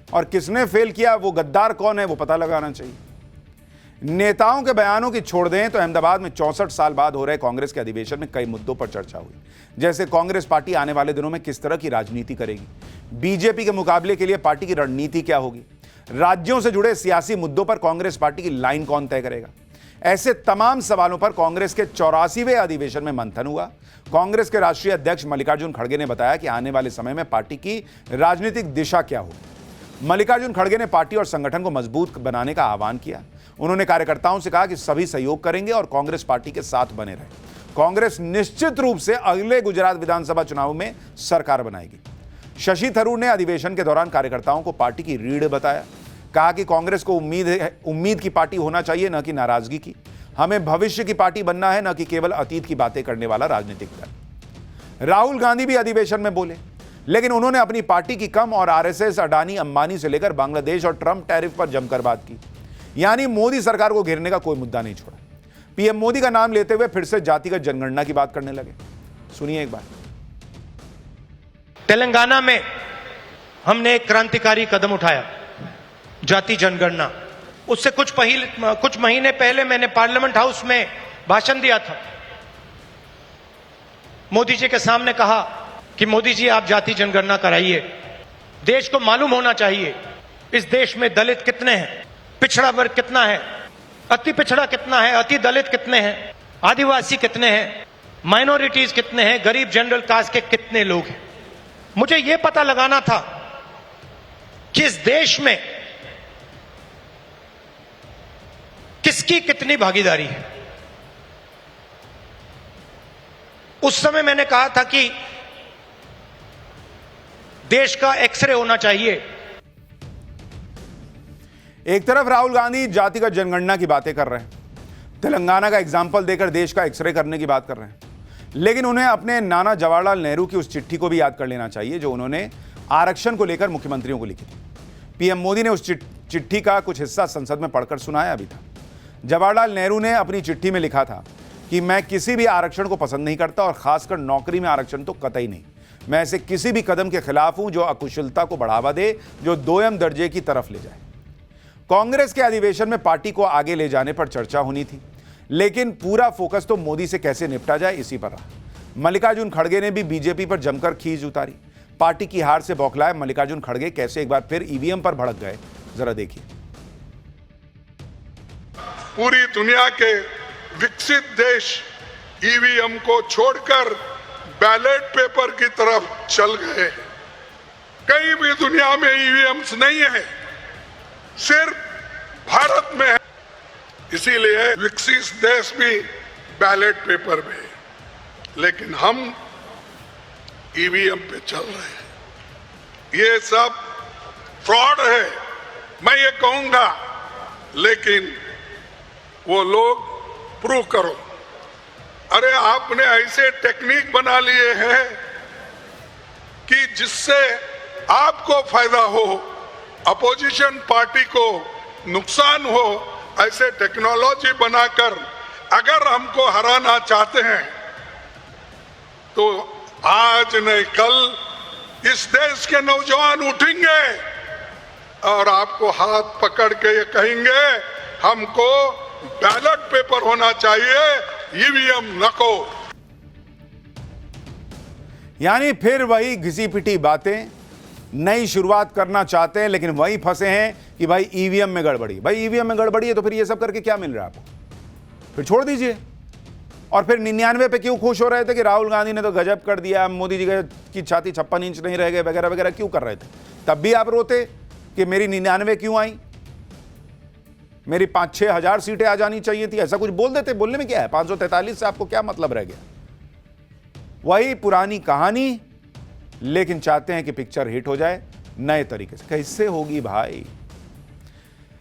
और किसने फेल किया, वो गद्दार कौन है, वो पता लगाना चाहिए। नेताओं के बयानों की छोड़ दें तो अहमदाबाद में 64 साल बाद हो रहे कांग्रेस के अधिवेशन में कई मुद्दों पर चर्चा हुई, जैसे कांग्रेस पार्टी आने वाले दिनों में किस तरह की राजनीति करेगी, बीजेपी के मुकाबले के लिए पार्टी की रणनीति क्या होगी, राज्यों से जुड़े सियासी मुद्दों पर कांग्रेस पार्टी की लाइन कौन तय करेगा। ऐसे तमाम सवालों पर कांग्रेस के 84वें अधिवेशन में मंथन हुआ। कांग्रेस के राष्ट्रीय अध्यक्ष मल्लिकार्जुन खड़गे ने बताया कि आने वाले समय में पार्टी की राजनीतिक दिशा क्या होगी। मल्लिकार्जुन खड़गे ने पार्टी और संगठन को मजबूत बनाने का आह्वान किया। उन्होंने कार्यकर्ताओं से कहा कि सभी सहयोग करेंगे और कांग्रेस पार्टी के साथ बने रहें। कांग्रेस निश्चित रूप से अगले गुजरात विधानसभा चुनाव में सरकार बनाएगी। शशि थरूर ने अधिवेशन के दौरान कार्यकर्ताओं को पार्टी की रीढ़ बताया। कहा कि कांग्रेस को उम्मीद की पार्टी होना चाहिए, न कि नाराजगी की। हमें भविष्य की पार्टी बनना है, न कि केवल अतीत की बातें करने वाला राजनीतिक दल। राहुल गांधी भी अधिवेशन में बोले, लेकिन उन्होंने अपनी पार्टी की कम और आरएसएस, अडानी, अंबानी से लेकर बांग्लादेश और ट्रंप टैरिफ पर जमकर बात की। यानी मोदी सरकार को घेरने का कोई मुद्दा नहीं छोड़ा। पीएम मोदी का नाम लेते हुए फिर से जातिगत जनगणना की बात करने लगे। सुनिए एक बार।
तेलंगाना में हमने एक क्रांतिकारी कदम उठाया, जाति जनगणना। उससे कुछ महीने पहले मैंने पार्लियामेंट हाउस में भाषण दिया था। मोदी जी के सामने कहा कि मोदी जी आप जाति जनगणना कराइए। देश को मालूम होना चाहिए इस देश में दलित कितने हैं, पिछड़ा वर्ग कितना है, अति पिछड़ा कितना है, अति दलित कितने हैं, आदिवासी कितने हैं, माइनॉरिटीज कितने हैं, गरीब जनरल कास्ट के कितने लोग हैं। मुझे यह पता लगाना था कि इस देश में किसकी कितनी भागीदारी है। उस समय मैंने कहा था कि देश का एक्सरे होना चाहिए।
एक तरफ राहुल गांधी जातिगत जनगणना की बातें कर रहे हैं, तेलंगाना का एग्जाम्पल देकर देश का एक्सरे करने की बात कर रहे हैं, लेकिन उन्हें अपने नाना जवाहरलाल नेहरू की उस चिट्ठी को भी याद कर लेना चाहिए जो उन्होंने आरक्षण को लेकर मुख्यमंत्रियों को लिखी थी। पीएम मोदी ने उस चिट्ठी का कुछ हिस्सा संसद में पढ़कर सुनाया भी था। जवाहरलाल नेहरू ने अपनी चिट्ठी में लिखा था कि मैं किसी भी आरक्षण को पसंद नहीं करता और खासकर नौकरी में आरक्षण तो कतई नहीं। मैं ऐसे किसी भी कदम के खिलाफ हूं जो अकुशलता को बढ़ावा दे, जो दोयम दर्जे की तरफ ले जाए। कांग्रेस के अधिवेशन में पार्टी को आगे ले जाने पर चर्चा होनी थी, लेकिन पूरा फोकस तो मोदी से कैसे निपटा जाए इसी पर रहा। मल्लिकार्जुन खड़गे ने भी बीजेपी पर जमकर खींच उतारी। पार्टी की हार से बौखलाए मल्लिकार्जुन खड़गे कैसे एक बार फिर ईवीएम पर भड़क गए, जरा देखिए।
पूरी दुनिया के विकसित देश ईवीएम को छोड़कर बैलेट पेपर की तरफ चल गए। कहीं भी दुनिया में ईवीएम्स नहीं है, सिर्फ भारत में है। इसीलिए विकसित देश भी बैलेट पेपर में, लेकिन हम ईवीएम पे चल रहे हैं। ये सब फ्रॉड है, मैं ये कहूंगा, लेकिन वो लोग प्रूव करो। अरे आपने ऐसे टेक्निक बना लिए हैं कि जिससे आपको फायदा हो, अपोजिशन पार्टी को नुकसान हो, ऐसे टेक्नोलॉजी बनाकर अगर हमको हराना चाहते हैं तो आज नहीं कल इस देश के नौजवान उठेंगे और आपको हाथ पकड़ के ये कहेंगे हमको बैलेट पेपर होना चाहिए, ईवीएम नको।
यानी फिर वही घिसी पिटी बातें, नई शुरुआत करना चाहते हैं, लेकिन वही फंसे हैं कि भाई ईवीएम में गड़बड़ी। भाई ईवीएम में गड़बड़ी है तो फिर ये सब करके क्या मिल रहा है आपको? फिर छोड़ दीजिए। और फिर 99 पे क्यों खुश हो रहे थे कि राहुल गांधी ने तो गजब कर दिया, मोदी जी की छाती 56 इंच नहीं रह गए वगैरह वगैरह, क्यों कर रहे थे? तब भी आप रोते कि मेरी 99 क्यों आई, मेरी 5-6 हजार सीटें आ जानी चाहिए थी, ऐसा कुछ बोल देते। बोलने में क्या है, 543 से आपको क्या मतलब रह गया? वही पुरानी कहानी, लेकिन चाहते हैं कि पिक्चर हिट हो जाए नए तरीके से। कैसे होगी भाई?